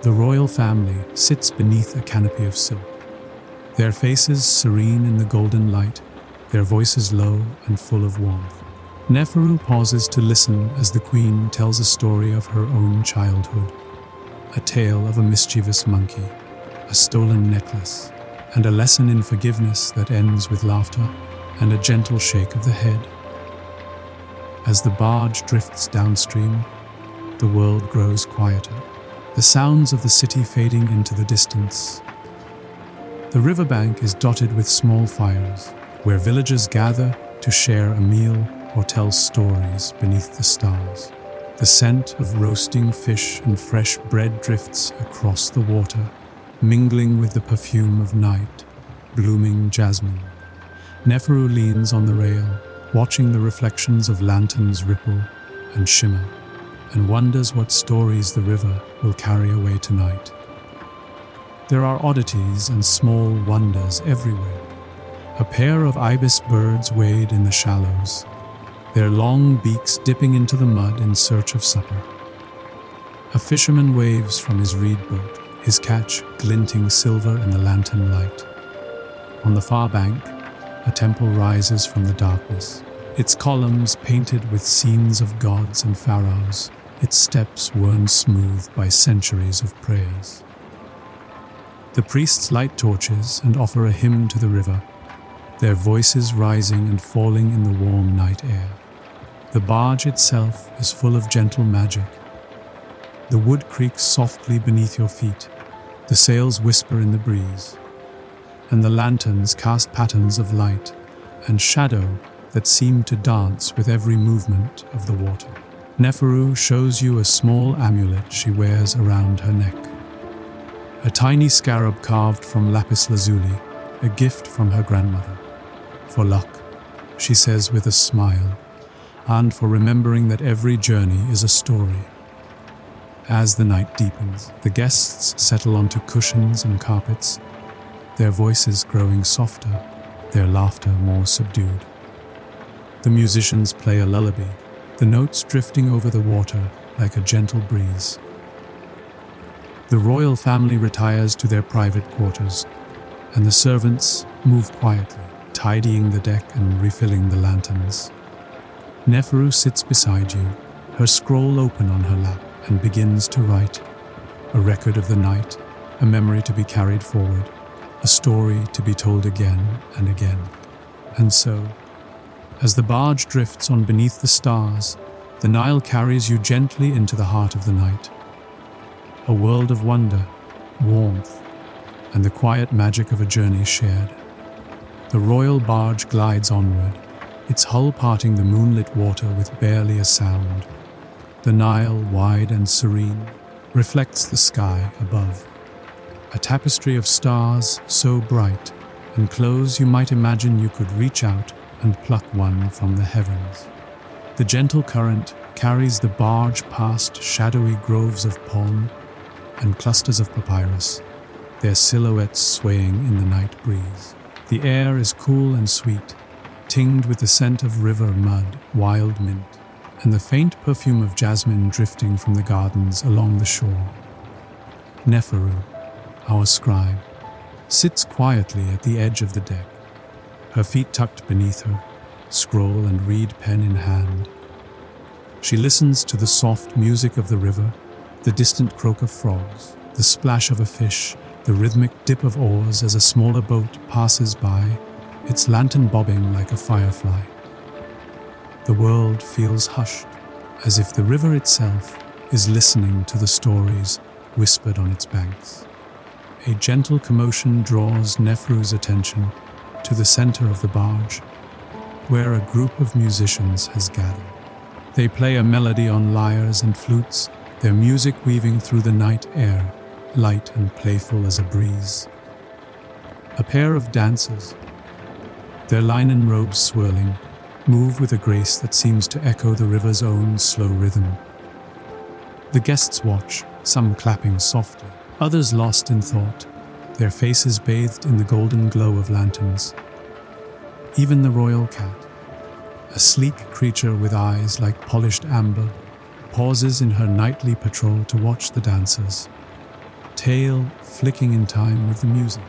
The royal family sits beneath a canopy of silk, their faces serene in the golden light, their voices low and full of warmth. Neferu pauses to listen as the queen tells a story of her own childhood, a tale of a mischievous monkey, a stolen necklace, and a lesson in forgiveness that ends with laughter and a gentle shake of the head. As the barge drifts downstream, the world grows quieter, the sounds of the city fading into the distance. The riverbank is dotted with small fires, where villagers gather to share a meal or tell stories beneath the stars. The scent of roasting fish and fresh bread drifts across the water, mingling with the perfume of night, blooming jasmine. Neferu leans on the rail, watching the reflections of lanterns ripple and shimmer, and wonders what stories the river will carry away tonight. There are oddities and small wonders everywhere. A pair of ibis birds wade in the shallows, their long beaks dipping into the mud in search of supper. A fisherman waves from his reed boat, his catch glinting silver in the lantern light. On the far bank, a temple rises from the darkness, its columns painted with scenes of gods and pharaohs, its steps worn smooth by centuries of prayers. The priests light torches and offer a hymn to the river, their voices rising and falling in the warm night air. The barge itself is full of gentle magic. The wood creaks softly beneath your feet, the sails whisper in the breeze, and the lanterns cast patterns of light and shadow that seem to dance with every movement of the water. Neferu shows you a small amulet she wears around her neck. A tiny scarab carved from lapis lazuli, a gift from her grandmother. For luck, she says with a smile, and for remembering that every journey is a story. As the night deepens, the guests settle onto cushions and carpets, their voices growing softer, their laughter more subdued. The musicians play a lullaby, the notes drifting over the water like a gentle breeze. The royal family retires to their private quarters, and the servants move quietly, tidying the deck and refilling the lanterns. Neferu sits beside you, her scroll open on her lap, and begins to write. A record of the night, a memory to be carried forward, a story to be told again and again. And so, as the barge drifts on beneath the stars, the Nile carries you gently into the heart of the night. A world of wonder, warmth, and the quiet magic of a journey shared. The royal barge glides onward, its hull parting the moonlit water with barely a sound. The Nile, wide and serene, reflects the sky above. A tapestry of stars so bright and close you might imagine you could reach out and pluck one from the heavens. The gentle current carries the barge past shadowy groves of palm and clusters of papyrus, their silhouettes swaying in the night breeze. The air is cool and sweet, tinged with the scent of river mud, wild mint, and the faint perfume of jasmine drifting from the gardens along the shore. Neferu, our scribe, sits quietly at the edge of the deck, her feet tucked beneath her, scroll and reed pen in hand. She listens to the soft music of the river, the distant croak of frogs, the splash of a fish, the rhythmic dip of oars as a smaller boat passes by, its lantern bobbing like a firefly. The world feels hushed, as if the river itself is listening to the stories whispered on its banks. A gentle commotion draws Neferu's attention to the center of the barge, where a group of musicians has gathered. They play a melody on lyres and flutes, their music weaving through the night air, light and playful as a breeze. A pair of dancers, their linen robes swirling, move with a grace that seems to echo the river's own slow rhythm. The guests watch, some clapping softly, others lost in thought, their faces bathed in the golden glow of lanterns. Even the royal cat, a sleek creature with eyes like polished amber, pauses in her nightly patrol to watch the dancers, tail flicking in time with the music.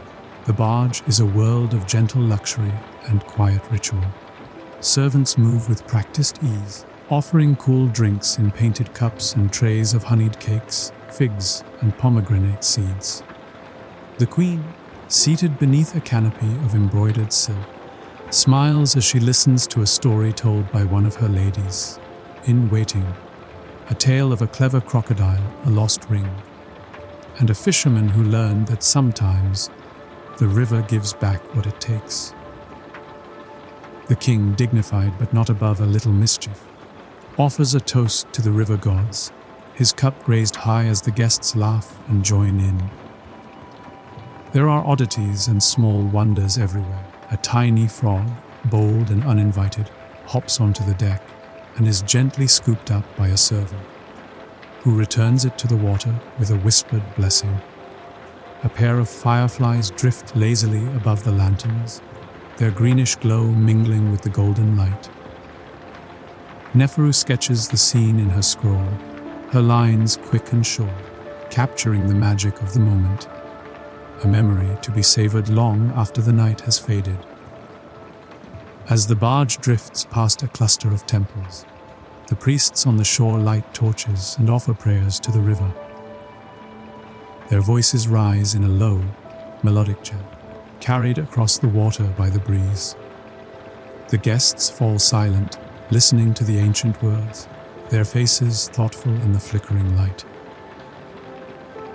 The barge is a world of gentle luxury and quiet ritual. Servants move with practiced ease, offering cool drinks in painted cups and trays of honeyed cakes, figs, and pomegranate seeds. The queen, seated beneath a canopy of embroidered silk, smiles as she listens to a story told by one of her ladies in waiting, a tale of a clever crocodile, a lost ring, and a fisherman who learned that sometimes the river gives back what it takes. The king, dignified but not above a little mischief, offers a toast to the river gods, his cup raised high as the guests laugh and join in. There are oddities and small wonders everywhere. A tiny frog, bold and uninvited, hops onto the deck and is gently scooped up by a servant, who returns it to the water with a whispered blessing. A pair of fireflies drift lazily above the lanterns, their greenish glow mingling with the golden light. Neferu sketches the scene in her scroll, her lines quick and sure, capturing the magic of the moment, a memory to be savored long after the night has faded. As the barge drifts past a cluster of temples, the priests on the shore light torches and offer prayers to the river. Their voices rise in a low, melodic chant, carried across the water by the breeze. The guests fall silent, listening to the ancient words, their faces thoughtful in the flickering light.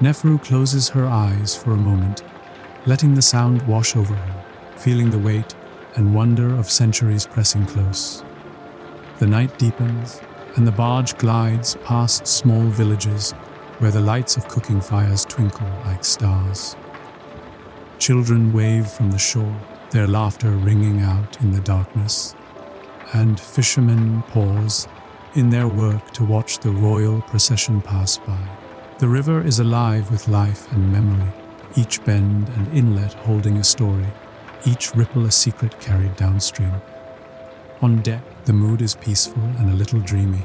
Neferu closes her eyes for a moment, letting the sound wash over her, feeling the weight and wonder of centuries pressing close. The night deepens, and the barge glides past small villages where the lights of cooking fires twinkle like stars. Children wave from the shore, their laughter ringing out in the darkness, and fishermen pause in their work to watch the royal procession pass by. The river is alive with life and memory, each bend and inlet holding a story, each ripple a secret carried downstream. On deck, the mood is peaceful and a little dreamy.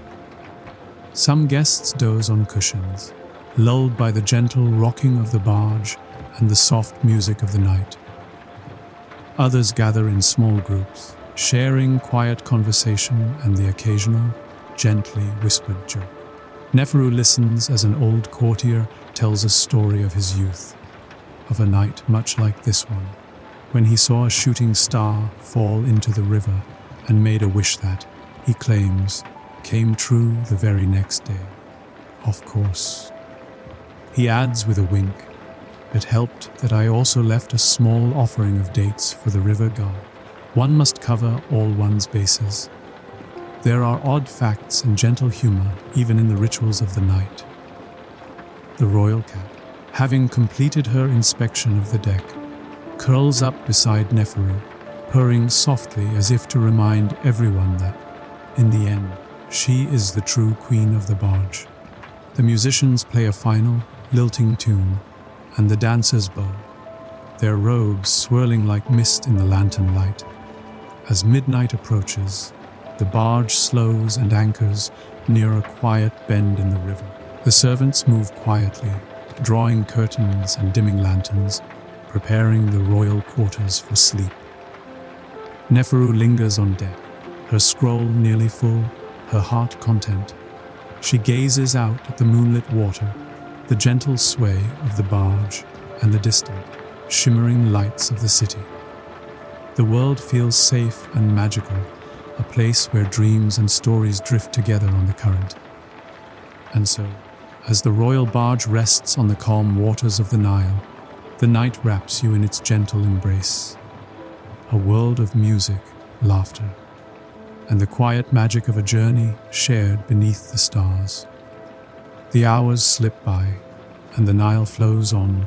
Some guests doze on cushions, lulled by the gentle rocking of the barge and the soft music of the night. Others gather in small groups, sharing quiet conversation and the occasional, gently whispered joke. Neferu listens as an old courtier tells a story of his youth, of a night much like this one, when he saw a shooting star fall into the river and made a wish that, he claims, came true the very next day. Of course. He adds with a wink, it helped that I also left a small offering of dates for the river god. One must cover all one's bases. There are odd facts and gentle humor even in the rituals of the night. The royal cat, having completed her inspection of the deck, curls up beside Neferu, purring softly as if to remind everyone that, in the end, she is the true queen of the barge. The musicians play a final, lilting tune, and the dancers bow, their robes swirling like mist in the lantern light. As midnight approaches, the barge slows and anchors near a quiet bend in the river. The servants move quietly, drawing curtains and dimming lanterns, preparing the royal quarters for sleep. Neferu lingers on deck, her scroll nearly full, her heart content. She gazes out at the moonlit water, the gentle sway of the barge, and the distant, shimmering lights of the city. The world feels safe and magical, a place where dreams and stories drift together on the current. And so, as the royal barge rests on the calm waters of the Nile, the night wraps you in its gentle embrace. A world of music, laughter, and the quiet magic of a journey shared beneath the stars. The hours slip by, and the Nile flows on,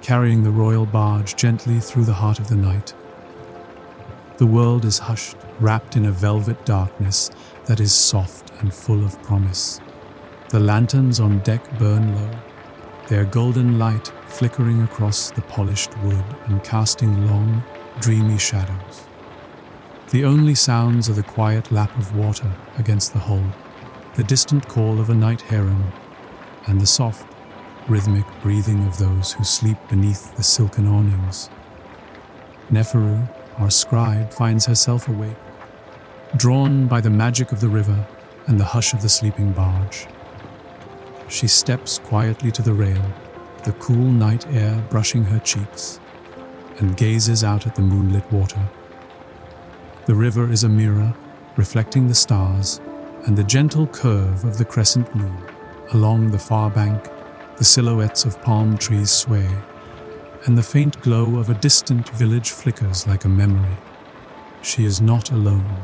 carrying the royal barge gently through the heart of the night. The world is hushed, wrapped in a velvet darkness that is soft and full of promise. The lanterns on deck burn low, their golden light flickering across the polished wood and casting long, dreamy shadows. The only sounds are the quiet lap of water against the hull, the distant call of a night heron, and the soft, rhythmic breathing of those who sleep beneath the silken awnings. Neferu, our scribe, finds herself awake, drawn by the magic of the river and the hush of the sleeping barge. She steps quietly to the rail, the cool night air brushing her cheeks, and gazes out at the moonlit water. The river is a mirror, reflecting the stars and the gentle curve of the crescent moon. Along the far bank, the silhouettes of palm trees sway, and the faint glow of a distant village flickers like a memory. She is not alone.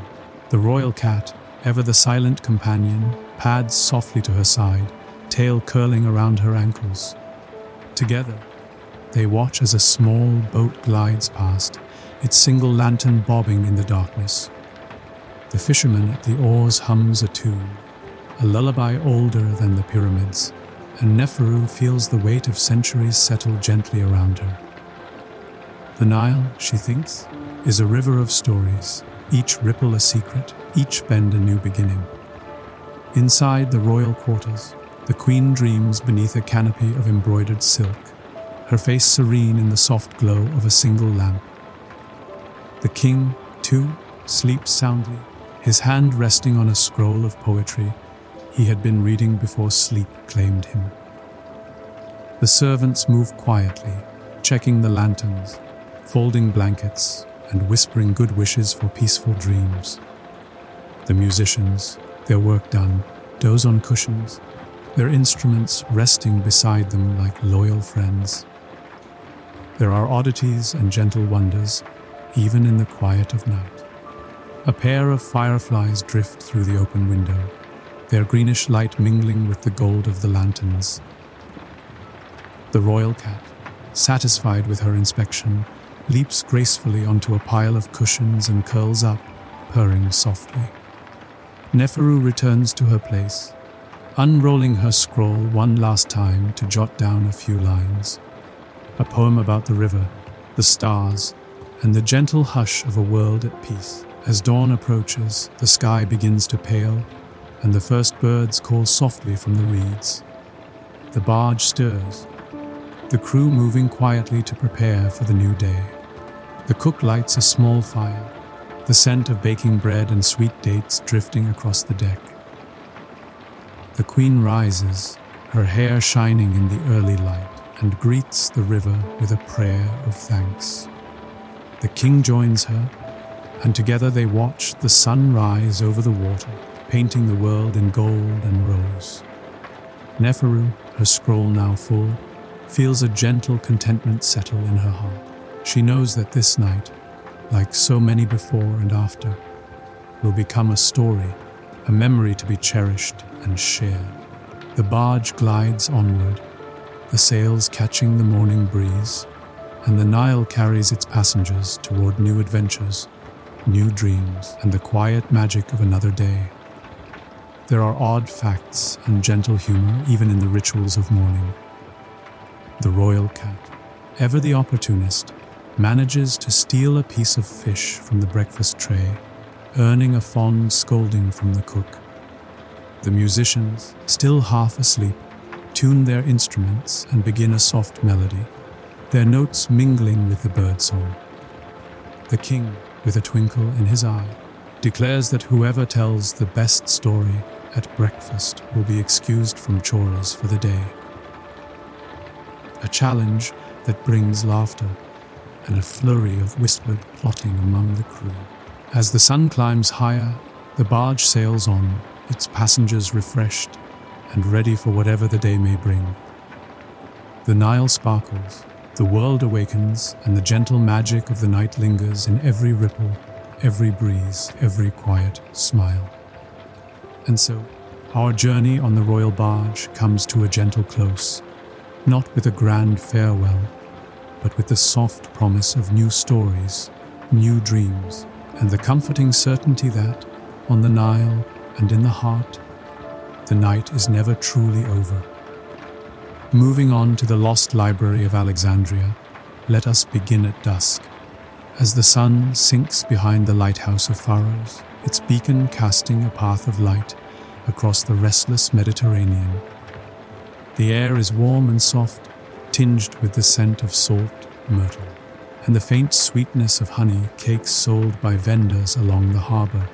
The royal cat, ever the silent companion, pads softly to her side, tail curling around her ankles. Together, they watch as a small boat glides past, its single lantern bobbing in the darkness. The fisherman at the oars hums a tune, a lullaby older than the pyramids, and Neferu feels the weight of centuries settle gently around her. The Nile, she thinks, is a river of stories, each ripple a secret, each bend a new beginning. Inside the royal quarters, the queen dreams beneath a canopy of embroidered silk, her face serene in the soft glow of a single lamp. The king, too, sleeps soundly, his hand resting on a scroll of poetry he had been reading before sleep claimed him. The servants move quietly, checking the lanterns, folding blankets, and whispering good wishes for peaceful dreams. The musicians, their work done, doze on cushions, their instruments resting beside them like loyal friends. There are oddities and gentle wonders, even in the quiet of night. A pair of fireflies drift through the open window, their greenish light mingling with the gold of the lanterns. The royal cat, satisfied with her inspection, leaps gracefully onto a pile of cushions and curls up, purring softly. Neferu returns to her place, unrolling her scroll one last time to jot down a few lines. A poem about the river, the stars, and the gentle hush of a world at peace. As dawn approaches, the sky begins to pale, and the first birds call softly from the reeds. The barge stirs, the crew moving quietly to prepare for the new day. The cook lights a small fire, the scent of baking bread and sweet dates drifting across the deck. The queen rises, her hair shining in the early light, and greets the river with a prayer of thanks. The king joins her, and together they watch the sun rise over the water, painting the world in gold and rose. Neferu, her scroll now full, feels a gentle contentment settle in her heart. She knows that this night, like so many before and after, will become a story, a memory to be cherished and shared. The barge glides onward, the sails catching the morning breeze, and the Nile carries its passengers toward new adventures, new dreams, and the quiet magic of another day. There are odd facts and gentle humor even in the rituals of mourning. The royal cat, ever the opportunist, manages to steal a piece of fish from the breakfast tray, earning a fond scolding from the cook. The musicians, still half asleep, tune their instruments and begin a soft melody. their notes mingling with the birdsong. The king, with a twinkle in his eye, declares that whoever tells the best story at breakfast will be excused from chores for the day. A challenge that brings laughter and a flurry of whispered plotting among the crew. As the sun climbs higher, the barge sails on, its passengers refreshed and ready for whatever the day may bring. The Nile sparkles, the world awakens, and the gentle magic of the night lingers in every ripple, every breeze, every quiet smile. And so, our journey on the royal barge comes to a gentle close, not with a grand farewell, but with the soft promise of new stories, new dreams, and the comforting certainty that, on the Nile and in the heart, the night is never truly over. Moving on to the lost library of Alexandria, let us begin at dusk. As the sun sinks behind the lighthouse of Pharaoh, its beacon casting a path of light across the restless Mediterranean. The air is warm and soft, tinged with the scent of salt, myrtle, and the faint sweetness of honey cakes sold by vendors along the harbor.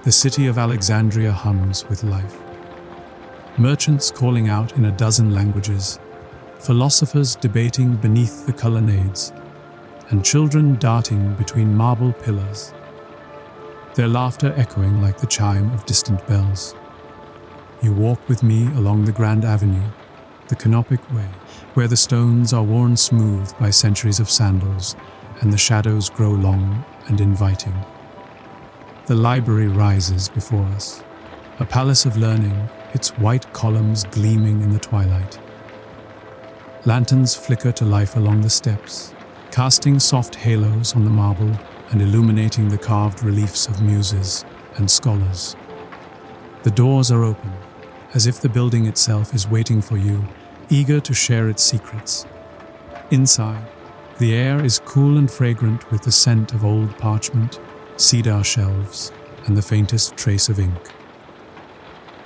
The city of Alexandria hums with life. Merchants calling out in a dozen languages, philosophers debating beneath the colonnades, and children darting between marble pillars, their laughter echoing like the chime of distant bells. You walk with me along the Grand Avenue, the canopic way, where the stones are worn smooth by centuries of sandals, and the shadows grow long and inviting. The library rises before us, a palace of learning, its white columns gleaming in the twilight. Lanterns flicker to life along the steps, casting soft halos on the marble and illuminating the carved reliefs of muses and scholars. The doors are open, as if the building itself is waiting for you, eager to share its secrets. Inside, the air is cool and fragrant with the scent of old parchment, cedar shelves, and the faintest trace of ink.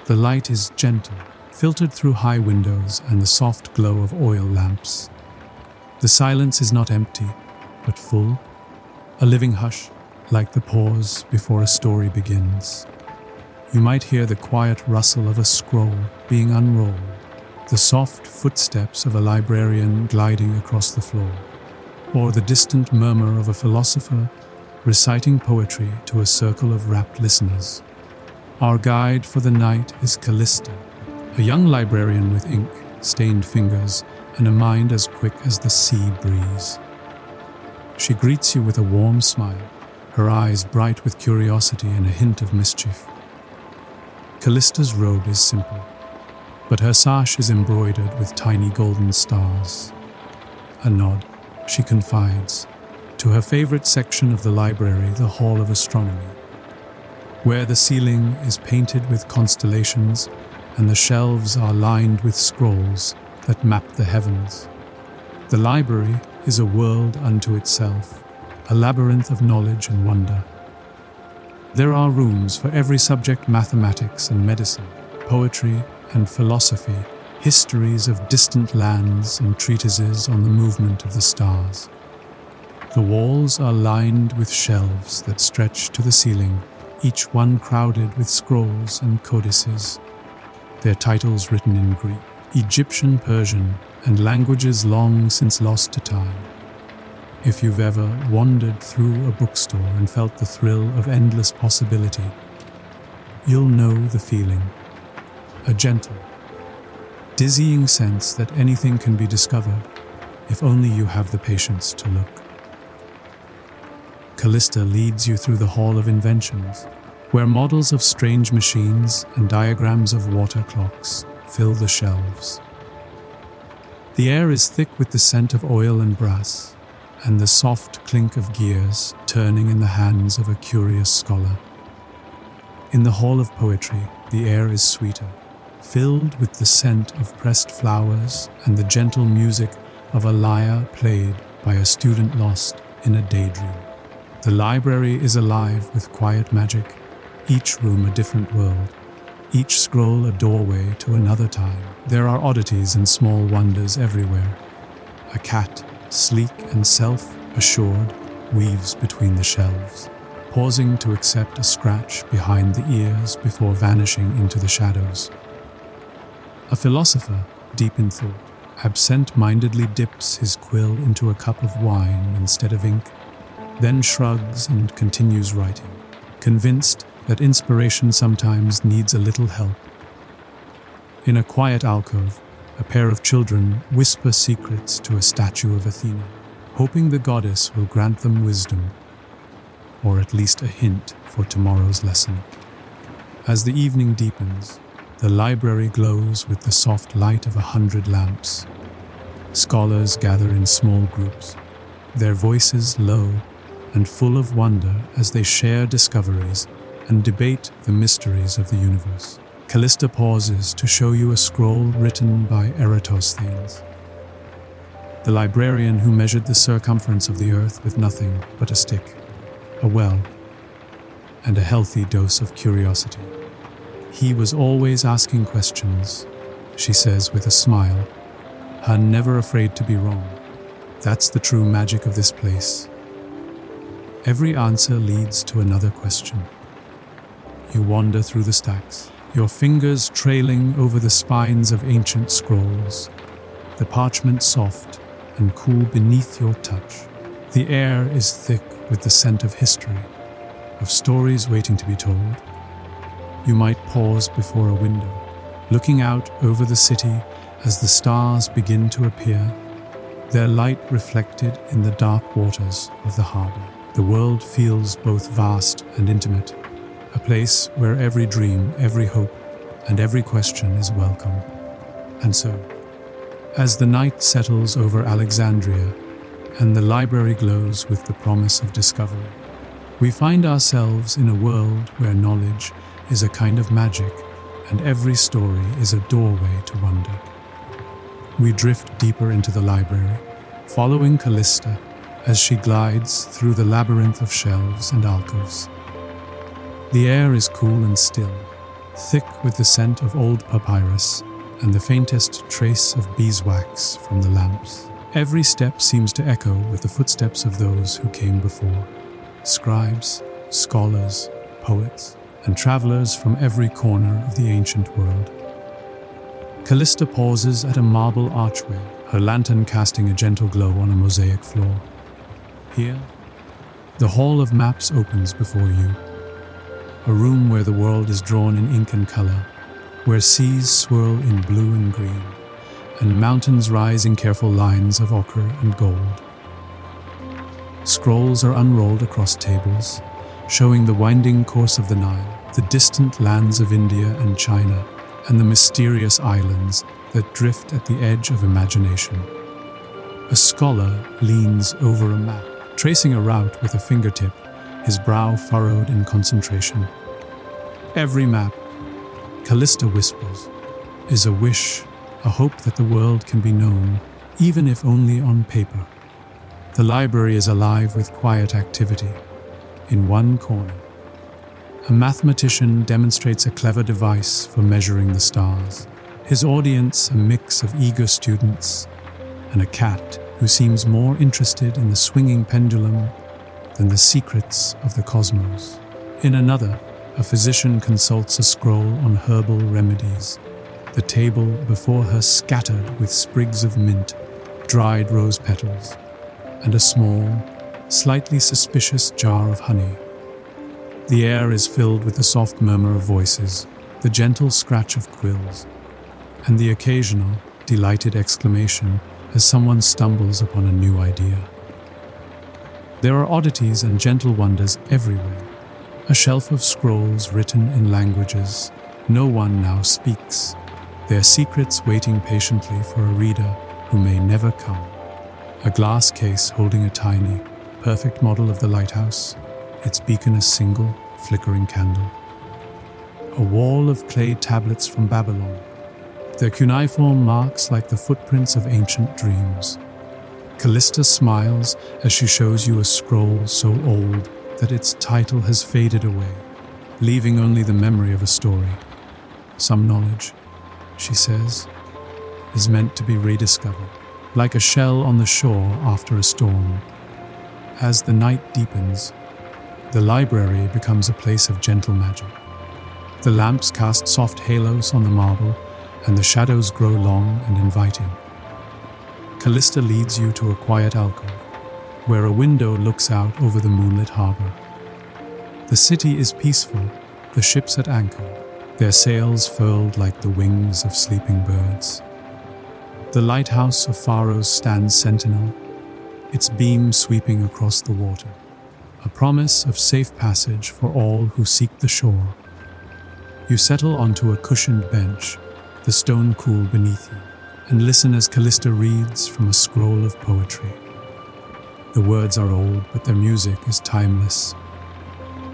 The light is gentle, filtered through high windows and the soft glow of oil lamps. The silence is not empty, but full, a living hush, like the pause before a story begins. You might hear the quiet rustle of a scroll being unrolled, the soft footsteps of a librarian gliding across the floor, or the distant murmur of a philosopher reciting poetry to a circle of rapt listeners. Our guide for the night is Callista, a young librarian with ink, stained fingers, and a mind as quick as the sea breeze. She greets you with a warm smile, her eyes bright with curiosity and a hint of mischief. Callista's robe is simple, but her sash is embroidered with tiny golden stars. A nod, she confides, to her favorite section of the library, the Hall of Astronomy, where the ceiling is painted with constellations and the shelves are lined with scrolls that map the heavens. The library is a world unto itself, a labyrinth of knowledge and wonder. There are rooms for every subject: mathematics and medicine, poetry and philosophy, histories of distant lands and treatises on the movement of the stars. The walls are lined with shelves that stretch to the ceiling, each one crowded with scrolls and codices, their titles written in Greek, Egyptian, Persian, and languages long since lost to time. If you've ever wandered through a bookstore and felt the thrill of endless possibility, you'll know the feeling. A gentle, dizzying sense that anything can be discovered if only you have the patience to look. Callista leads you through the Hall of Inventions, where models of strange machines and diagrams of water clocks fill the shelves. The air is thick with the scent of oil and brass, and the soft clink of gears turning in the hands of a curious scholar. In the Hall of Poetry, the air is sweeter, filled with the scent of pressed flowers and the gentle music of a lyre played by a student lost in a daydream. The library is alive with quiet magic, each room a different world, each scroll a doorway to another time. There are oddities and small wonders everywhere. A cat, sleek and self-assured, weaves between the shelves, pausing to accept a scratch behind the ears before vanishing into the shadows. A philosopher, deep in thought, absent-mindedly dips his quill into a cup of wine instead of ink, then shrugs and continues writing, convinced that inspiration sometimes needs a little help. In a quiet alcove, a pair of children whisper secrets to a statue of Athena, hoping the goddess will grant them wisdom, or at least a hint for tomorrow's lesson. As the evening deepens, the library glows with the soft light of 100 lamps. Scholars gather in small groups, their voices low and full of wonder as they share discoveries and debate the mysteries of the universe. Callista pauses to show you a scroll written by Eratosthenes, the librarian who measured the circumference of the earth with nothing but a stick, a well, and a healthy dose of curiosity. He was always asking questions, she says with a smile, her never afraid to be wrong. That's the true magic of this place. Every answer leads to another question. You wander through the stacks, your fingers trailing over the spines of ancient scrolls, the parchment soft and cool beneath your touch. The air is thick with the scent of history, of stories waiting to be told. You might pause before a window, looking out over the city as the stars begin to appear, their light reflected in the dark waters of the harbor. The world feels both vast and intimate, a place where every dream, every hope, and every question is welcome. And so, as the night settles over Alexandria and the library glows with the promise of discovery, we find ourselves in a world where knowledge is a kind of magic and every story is a doorway to wonder. We drift deeper into the library, following Callista as she glides through the labyrinth of shelves and alcoves. The air is cool and still, thick with the scent of old papyrus and the faintest trace of beeswax from the lamps. Every step seems to echo with the footsteps of those who came before, scribes, scholars, poets, and travelers from every corner of the ancient world. Callista pauses at a marble archway, her lantern casting a gentle glow on a mosaic floor. Here, the Hall of Maps opens before you, a room where the world is drawn in ink and color, where seas swirl in blue and green, and mountains rise in careful lines of ochre and gold. Scrolls are unrolled across tables, showing the winding course of the Nile, the distant lands of India and China, and the mysterious islands that drift at the edge of imagination. A scholar leans over a map, tracing a route with a fingertip, his brow furrowed in concentration. Every map, Callista whispers, is a wish, a hope that the world can be known, even if only on paper. The library is alive with quiet activity. In one corner, a mathematician demonstrates a clever device for measuring the stars. His audience a mix of eager students and a cat who seems more interested in the swinging pendulum than the secrets of the cosmos. In another, a physician consults a scroll on herbal remedies, the table before her scattered with sprigs of mint, dried rose petals, and a small, slightly suspicious jar of honey. The air is filled with the soft murmur of voices, the gentle scratch of quills, and the occasional, delighted exclamation as someone stumbles upon a new idea. There are oddities and gentle wonders everywhere. A shelf of scrolls written in languages no one now speaks, their secrets waiting patiently for a reader who may never come. A glass case holding a tiny, perfect model of the lighthouse, its beacon a single, flickering candle. A wall of clay tablets from Babylon, their cuneiform marks like the footprints of ancient dreams. Callista smiles as she shows you a scroll so old that its title has faded away, leaving only the memory of a story. Some knowledge, she says, is meant to be rediscovered. like a shell on the shore after a storm. As the night deepens, the library becomes a place of gentle magic. The lamps cast soft halos on the marble, and the shadows grow long and inviting. Callista leads you to a quiet alcove, where a window looks out over the moonlit harbor. The city is peaceful, the ships at anchor, their sails furled like the wings of sleeping birds. The lighthouse of Pharaoh stands sentinel, its beam sweeping across the water, a promise of safe passage for all who seek the shore. You settle onto a cushioned bench, the stone cool beneath you, and listen as Callista reads from a scroll of poetry. The words are old, but their music is timeless.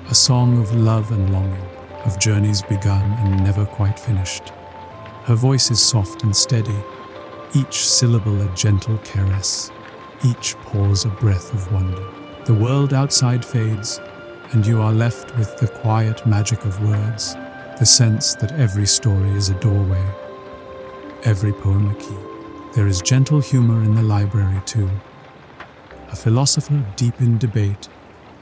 A song of love and longing, of journeys begun and never quite finished. Her voice is soft and steady, each syllable a gentle caress, each pause a breath of wonder. The world outside fades, and you are left with the quiet magic of words, the sense that every story is a doorway, every poem a key. There is gentle humor in the library too. A philosopher deep in debate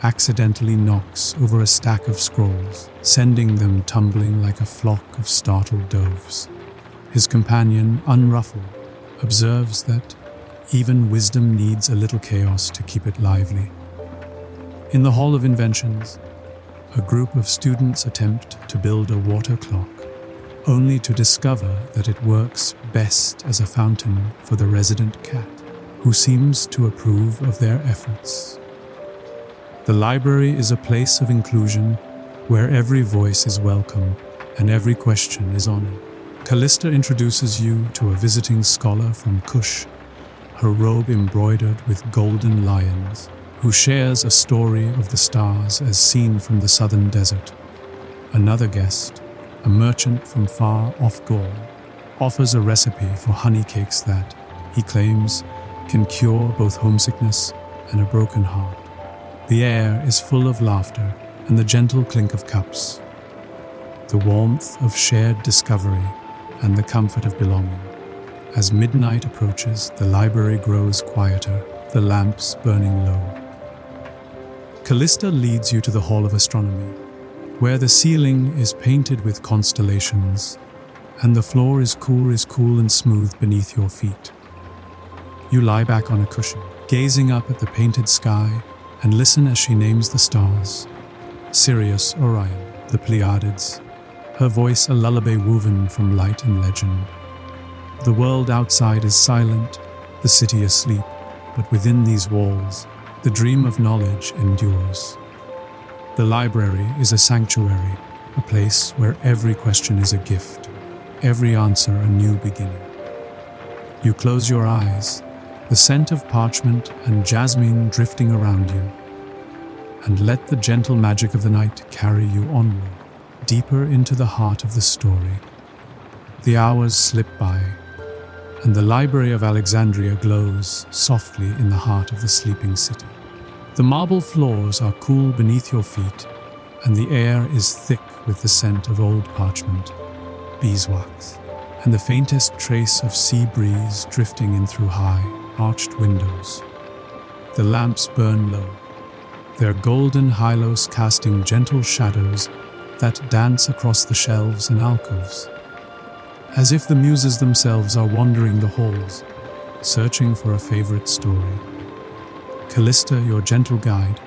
accidentally knocks over a stack of scrolls, sending them tumbling like a flock of startled doves. His companion, unruffled, observes that even wisdom needs a little chaos to keep it lively. In the Hall of Inventions, a group of students attempt to build a water clock, only to discover that it works best as a fountain for the resident cat, who seems to approve of their efforts. The library is a place of inclusion where every voice is welcome and every question is honored. Callista introduces you to a visiting scholar from Kush, her robe embroidered with golden lions, who shares a story of the stars as seen from the southern desert. Another guest, a merchant from far off Gaul, offers a recipe for honey cakes that, he claims, can cure both homesickness and a broken heart. The air is full of laughter and the gentle clink of cups, the warmth of shared discovery and the comfort of belonging. As midnight approaches, the library grows quieter, the lamps burning low. Callista leads you to the Hall of Astronomy, where the ceiling is painted with constellations, and the floor is cool and smooth beneath your feet. You lie back on a cushion, gazing up at the painted sky, and listen as she names the stars. Sirius, Orion, the Pleiades, her voice a lullaby woven from light and legend. The world outside is silent, the city asleep, but within these walls, the dream of knowledge endures. The library is a sanctuary, a place where every question is a gift, every answer a new beginning. You close your eyes, the scent of parchment and jasmine drifting around you, and let the gentle magic of the night carry you onward, deeper into the heart of the story. The hours slip by, and the Library of Alexandria glows softly in the heart of the sleeping city. The marble floors are cool beneath your feet, and the air is thick with the scent of old parchment, beeswax, and the faintest trace of sea breeze drifting in through high, arched windows. The lamps burn low, their golden halos casting gentle shadows that dance across the shelves and alcoves, as if the muses themselves are wandering the halls, searching for a favorite story. Callista, your gentle guide,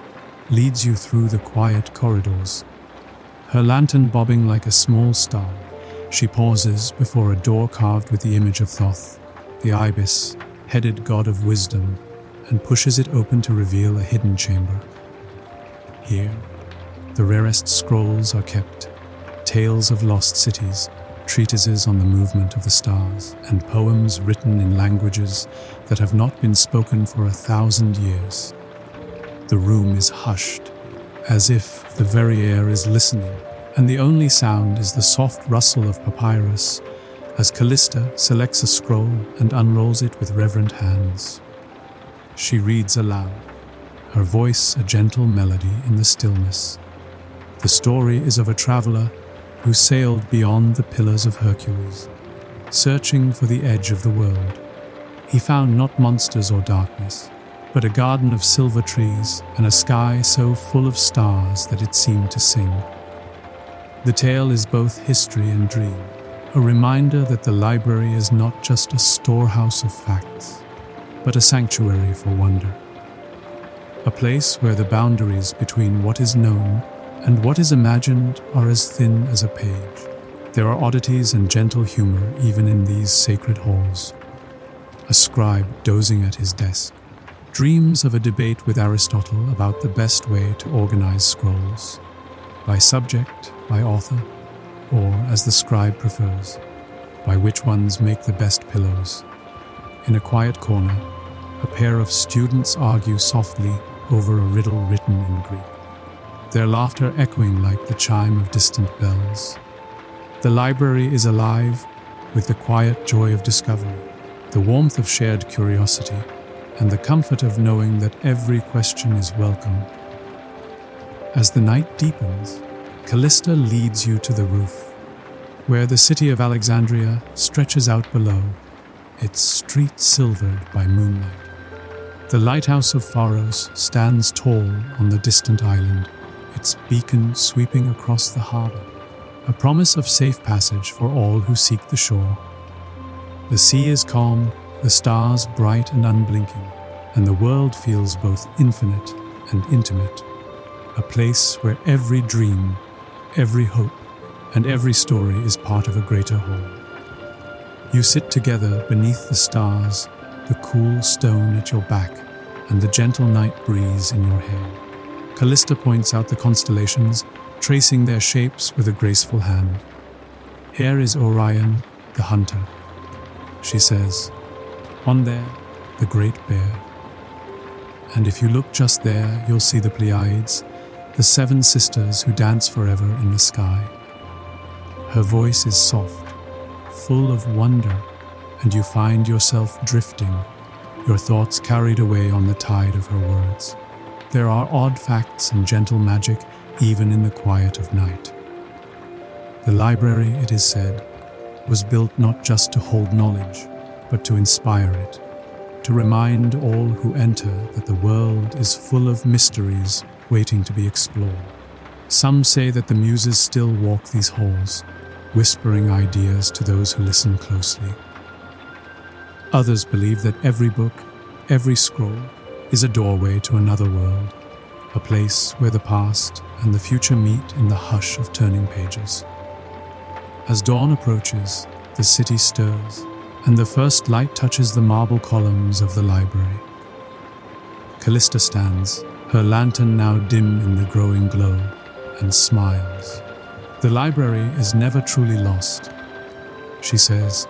leads you through the quiet corridors. Her lantern bobbing like a small star, she pauses before a door carved with the image of Thoth, the ibis, headed god of wisdom, and pushes it open to reveal a hidden chamber. Here, the rarest scrolls are kept, tales of lost cities, treatises on the movement of the stars, and poems written in languages that have not been spoken for 1,000 years. The room is hushed, as if the very air is listening, and the only sound is the soft rustle of papyrus as Callista selects a scroll and unrolls it with reverent hands. She reads aloud, her voice a gentle melody in the stillness. The story is of a traveler who sailed beyond the pillars of Hercules, searching for the edge of the world. he found not monsters or darkness, but a garden of silver trees and a sky so full of stars that it seemed to sing. The tale is both history and dream, a reminder that the library is not just a storehouse of facts, but a sanctuary for wonder. A place where the boundaries between what is known and what is imagined are as thin as a page. There are oddities and gentle humor even in these sacred halls. A scribe dozing at his desk dreams of a debate with Aristotle about the best way to organize scrolls, by subject, by author, or, as the scribe prefers, by which ones make the best pillows. In a quiet corner, a pair of students argue softly over a riddle written in Greek, their laughter echoing like the chime of distant bells. The library is alive with the quiet joy of discovery, the warmth of shared curiosity, and the comfort of knowing that every question is welcome. As the night deepens, Callista leads you to the roof, where the city of Alexandria stretches out below, its streets silvered by moonlight. The lighthouse of Pharaoh stands tall on the distant island, its beacon sweeping across the harbor, a promise of safe passage for all who seek the shore. The sea is calm, the stars bright and unblinking, and the world feels both infinite and intimate, a place where every dream, every hope, and every story is part of a greater whole. You sit together beneath the stars, the cool stone at your back, and the gentle night breeze in your hair. Callista points out the constellations, tracing their shapes with a graceful hand. Here is Orion, the hunter, she says. On there, the Great Bear. And if you look just there, you'll see the Pleiades, the 7 sisters who dance forever in the sky. Her voice is soft, full of wonder, and you find yourself drifting, your thoughts carried away on the tide of her words. There are odd facts and gentle magic even in the quiet of night. The library, it is said, was built not just to hold knowledge, but to inspire it, to remind all who enter that the world is full of mysteries waiting to be explored. Some say that the muses still walk these halls, whispering ideas to those who listen closely. Others believe that every book, every scroll, is a doorway to another world, a place where the past and the future meet in the hush of turning pages. As dawn approaches, the city stirs, and the first light touches the marble columns of the library. Callista stands, her lantern now dim in the growing glow, and smiles. The library is never truly lost, she says,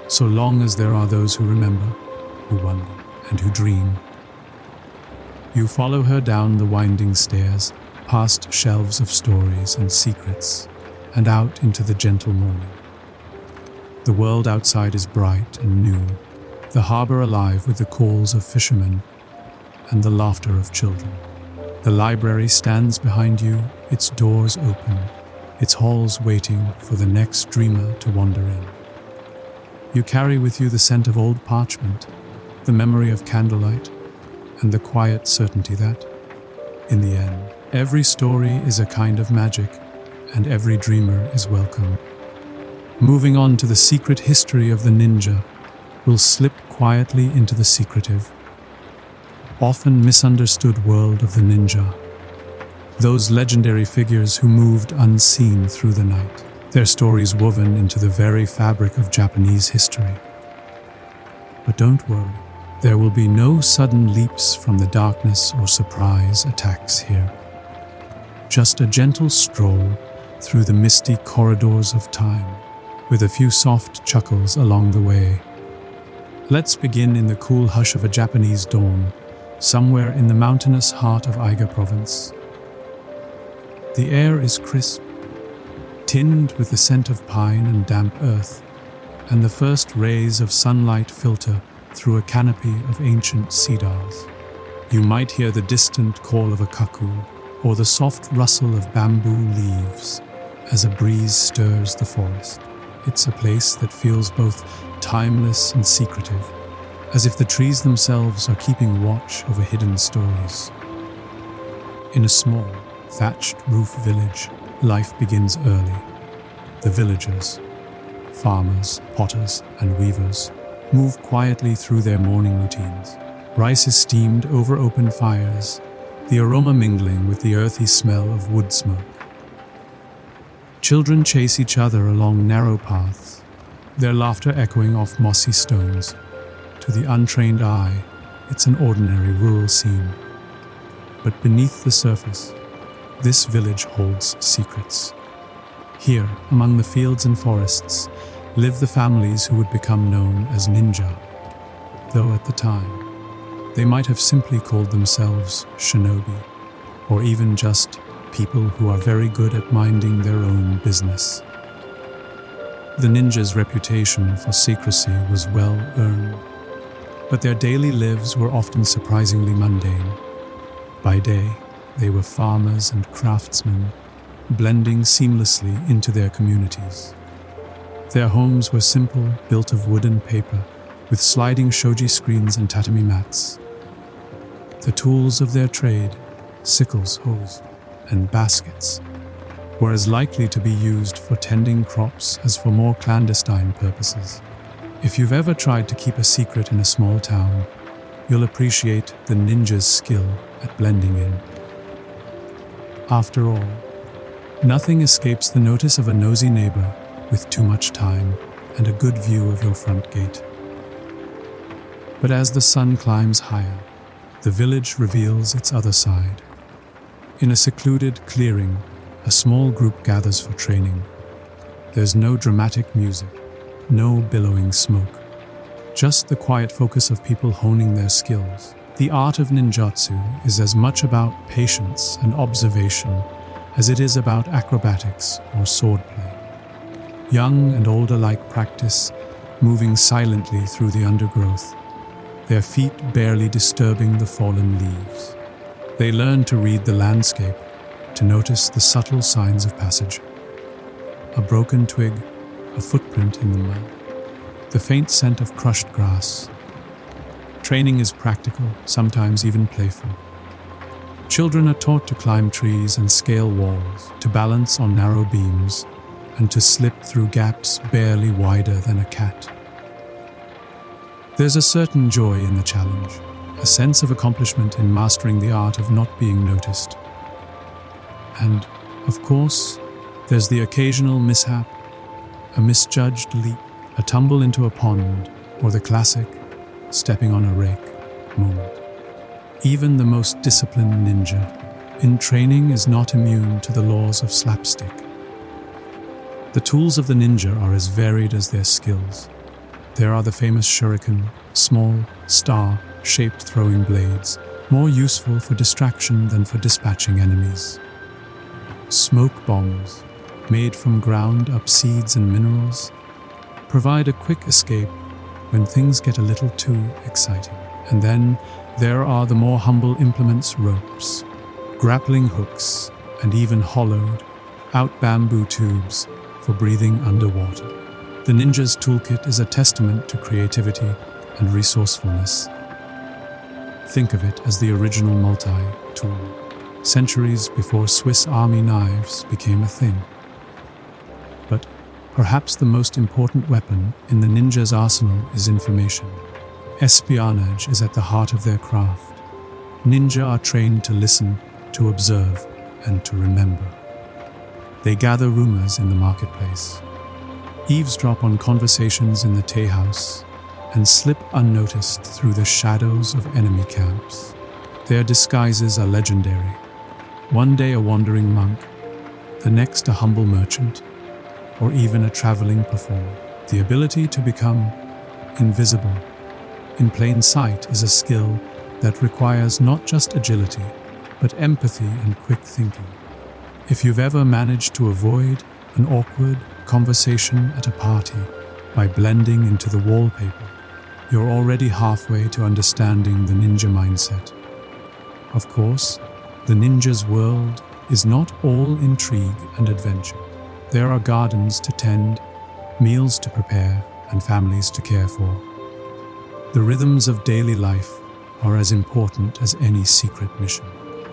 so long as there are those who remember, who wonder, and who dream. You follow her down the winding stairs, past shelves of stories and secrets, and out into the gentle morning. The world outside is bright and new, the harbor alive with the calls of fishermen and the laughter of children. The library stands behind you, its doors open, its halls waiting for the next dreamer to wander in. You carry with you the scent of old parchment, the memory of candlelight, and the quiet certainty that, in the end, every story is a kind of magic, and every dreamer is welcome. Moving on to the secret history of the ninja, we'll slip quietly into the secretive, often misunderstood world of the ninja. Those legendary figures who moved unseen through the night, their stories woven into the very fabric of Japanese history. But don't worry, there will be no sudden leaps from the darkness or surprise attacks here. Just a gentle stroll through the misty corridors of time, with a few soft chuckles along the way. Let's begin in the cool hush of a Japanese dawn, somewhere in the mountainous heart of Aiga province. The air is crisp, tinged with the scent of pine and damp earth, and the first rays of sunlight filter through a canopy of ancient cedars. You might hear the distant call of a cuckoo, or the soft rustle of bamboo leaves as a breeze stirs the forest. It's a place that feels both timeless and secretive, as if the trees themselves are keeping watch over hidden stories. In a small, thatched roof village, life begins early. The villagers, farmers, potters, and weavers, move quietly through their morning routines. Rice is steamed over open fires, the aroma mingling with the earthy smell of wood smoke. Children chase each other along narrow paths, their laughter echoing off mossy stones. To the untrained eye, it's an ordinary rural scene. But beneath the surface, this village holds secrets. Here, among the fields and forests, live the families who would become known as ninja, though at the time, they might have simply called themselves shinobi, or even just people who are very good at minding their own business. The ninjas' reputation for secrecy was well earned, but their daily lives were often surprisingly mundane. By day, they were farmers and craftsmen, blending seamlessly into their communities. Their homes were simple, built of wood and paper, with sliding shoji screens and tatami mats. The tools of their trade, sickles, hoes, and baskets, were as likely to be used for tending crops as for more clandestine purposes. If you've ever tried to keep a secret in a small town, you'll appreciate the ninja's skill at blending in. After all, nothing escapes the notice of a nosy neighbor with too much time and a good view of your front gate. But as the sun climbs higher, the village reveals its other side. In a secluded clearing, a small group gathers for training. There's no dramatic music, no billowing smoke, just the quiet focus of people honing their skills. The art of ninjutsu is as much about patience and observation as it is about acrobatics or swordplay. Young and old alike practice, moving silently through the undergrowth, their feet barely disturbing the fallen leaves. They learn to read the landscape, to notice the subtle signs of passage. A broken twig, a footprint in the mud, the faint scent of crushed grass. Training is practical, sometimes even playful. Children are taught to climb trees and scale walls, to balance on narrow beams, and to slip through gaps barely wider than a cat. There's a certain joy in the challenge, a sense of accomplishment in mastering the art of not being noticed. And, of course, there's the occasional mishap, a misjudged leap, a tumble into a pond, or the classic stepping on a rake moment. Even the most disciplined ninja in training is not immune to the laws of slapstick. The tools of the ninja are as varied as their skills. There are the famous shuriken, small, star-shaped throwing blades, more useful for distraction than for dispatching enemies. Smoke bombs, made from ground-up seeds and minerals, provide a quick escape when things get a little too exciting. And then there are the more humble implements: ropes, grappling hooks, and even hollowed-out bamboo tubes for breathing underwater. The ninja's toolkit is a testament to creativity and resourcefulness. Think of it as the original multi-tool, centuries before Swiss Army knives became a thing. But perhaps the most important weapon in the ninja's arsenal is information. Espionage is at the heart of their craft. Ninja are trained to listen, to observe, and to remember. They gather rumors in the marketplace, eavesdrop on conversations in the tea house, and slip unnoticed through the shadows of enemy camps. Their disguises are legendary. One day a wandering monk, the next a humble merchant, or even a traveling performer. The ability to become invisible in plain sight is a skill that requires not just agility, but empathy and quick thinking. If you've ever managed to avoid an awkward conversation at a party by blending into the wallpaper, you're already halfway to understanding the ninja mindset. Of course, the ninja's world is not all intrigue and adventure. There are gardens to tend, meals to prepare, and families to care for. The rhythms of daily life are as important as any secret mission.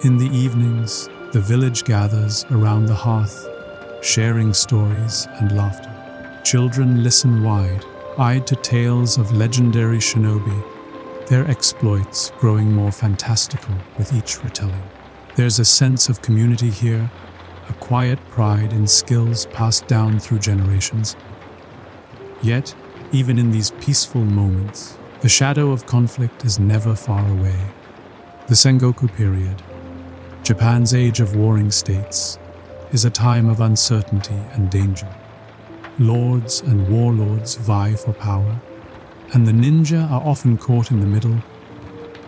In the evenings, the village gathers around the hearth, sharing stories and laughter. Children listen wide-eyed to tales of legendary shinobi, their exploits growing more fantastical with each retelling. There's a sense of community here, a quiet pride in skills passed down through generations. Yet, even in these peaceful moments, the shadow of conflict is never far away. The Sengoku period, Japan's age of warring states, is a time of uncertainty and danger. Lords and warlords vie for power, and the ninja are often caught in the middle,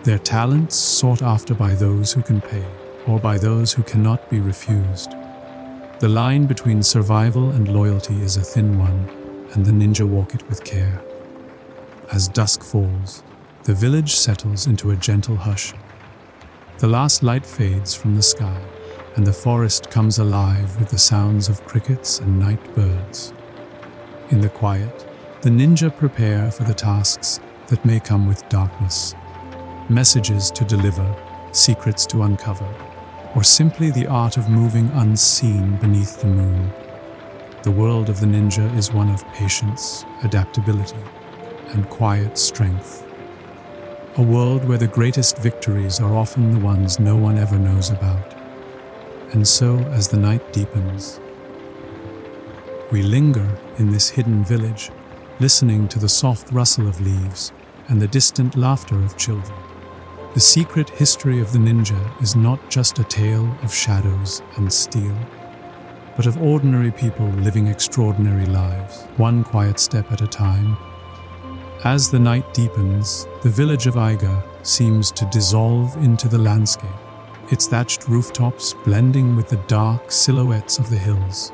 their talents sought after by those who can pay, or by those who cannot be refused. The line between survival and loyalty is a thin one, and the ninja walk it with care. As dusk falls, the village settles into a gentle hush. The last light fades from the sky, and the forest comes alive with the sounds of crickets and night birds. In the quiet, the ninja prepare for the tasks that may come with darkness. Messages to deliver, secrets to uncover, or simply the art of moving unseen beneath the moon. The world of the ninja is one of patience, adaptability, and quiet strength. A world where the greatest victories are often the ones no one ever knows about. And so, as the night deepens, we linger in this hidden village, listening to the soft rustle of leaves and the distant laughter of children. The secret history of the ninja is not just a tale of shadows and steel, but of ordinary people living extraordinary lives, one quiet step at a time. As the night deepens, the village of Aiga seems to dissolve into the landscape, its thatched rooftops blending with the dark silhouettes of the hills.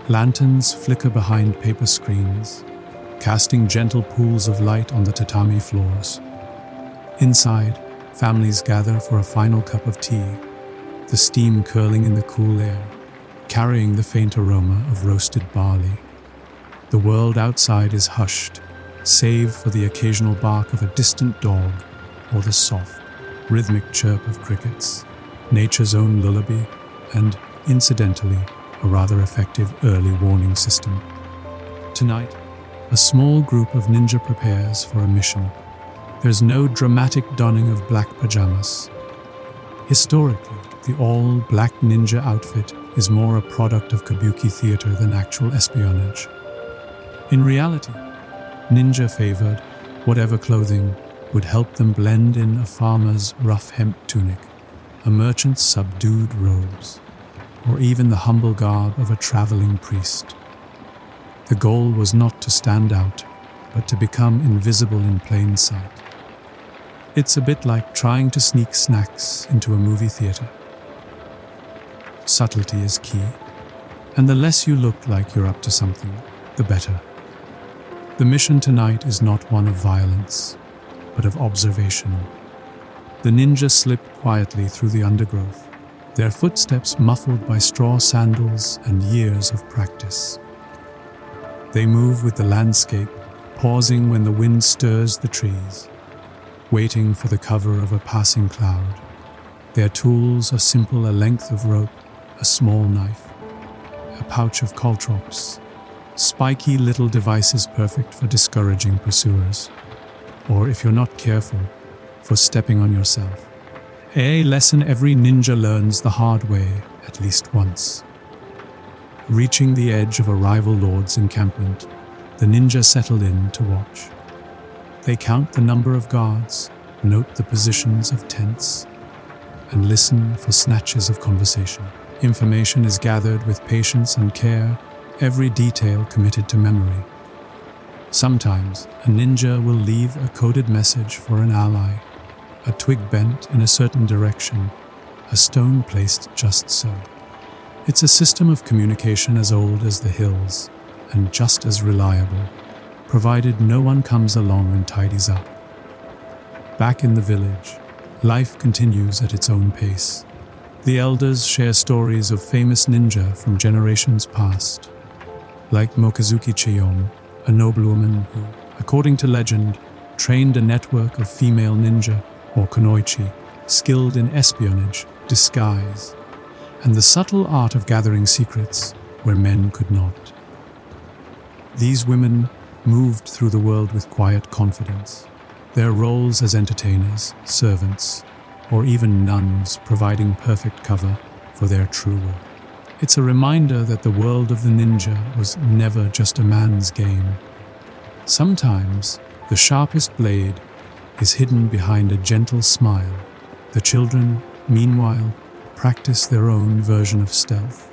Lanterns flicker behind paper screens, casting gentle pools of light on the tatami floors. Inside, families gather for a final cup of tea, the steam curling in the cool air, carrying the faint aroma of roasted barley. The world outside is hushed, save for the occasional bark of a distant dog or the soft, rhythmic chirp of crickets, nature's own lullaby, and, incidentally, a rather effective early warning system. Tonight, a small group of ninja prepares for a mission. There's no dramatic donning of black pajamas. Historically, the all-black ninja outfit is more a product of kabuki theater than actual espionage. In reality, ninja favored whatever clothing would help them blend in a farmer's rough hemp tunic, a merchant's subdued robes, or even the humble garb of a traveling priest. The goal was not to stand out, but to become invisible in plain sight. It's a bit like trying to sneak snacks into a movie theater. Subtlety is key, and the less you look like you're up to something, the better. The mission tonight is not one of violence, but of observation. The ninja slip quietly through the undergrowth, their footsteps muffled by straw sandals and years of practice. They move with the landscape, pausing when the wind stirs the trees, waiting for the cover of a passing cloud. Their tools are simple: a length of rope, a small knife, a pouch of caltrops, spiky little devices perfect for discouraging pursuers, or if you're not careful, for stepping on yourself. A lesson every ninja learns the hard way at least once. Reaching the edge of a rival lord's encampment, the ninja settle in to watch. They count the number of guards, note the positions of tents, and listen for snatches of conversation. Information is gathered with patience and care, every detail committed to memory. Sometimes, a ninja will leave a coded message for an ally, a twig bent in a certain direction, a stone placed just so. It's a system of communication as old as the hills, and just as reliable, provided no one comes along and tidies up. Back in the village, life continues at its own pace. The elders share stories of famous ninja from generations past, like Mokazuki Chiyon, a noblewoman who, according to legend, trained a network of female ninja, or kunoichi, skilled in espionage, disguise, and the subtle art of gathering secrets where men could not. These women moved through the world with quiet confidence, their roles as entertainers, servants, or even nuns providing perfect cover for their true work. It's a reminder that the world of the ninja was never just a man's game. Sometimes, the sharpest blade is hidden behind a gentle smile. The children, meanwhile, practice their own version of stealth,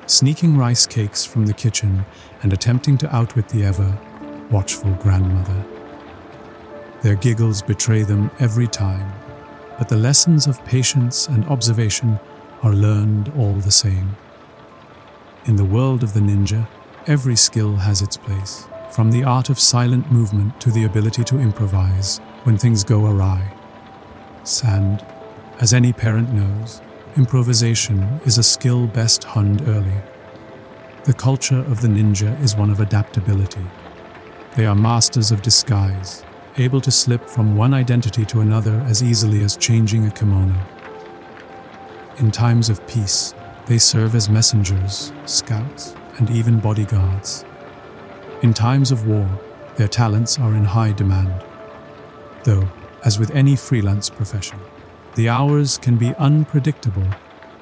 sneaking rice cakes from the kitchen and attempting to outwit the ever-watchful grandmother. Their giggles betray them every time, but the lessons of patience and observation are learned all the same. In the world of the ninja, every skill has its place, from the art of silent movement to the ability to improvise when things go awry. And, as any parent knows, improvisation is a skill best honed early. The culture of the ninja is one of adaptability. They are masters of disguise, able to slip from one identity to another as easily as changing a kimono. In times of peace, they serve as messengers, scouts, and even bodyguards. In times of war, their talents are in high demand. Though, as with any freelance profession, the hours can be unpredictable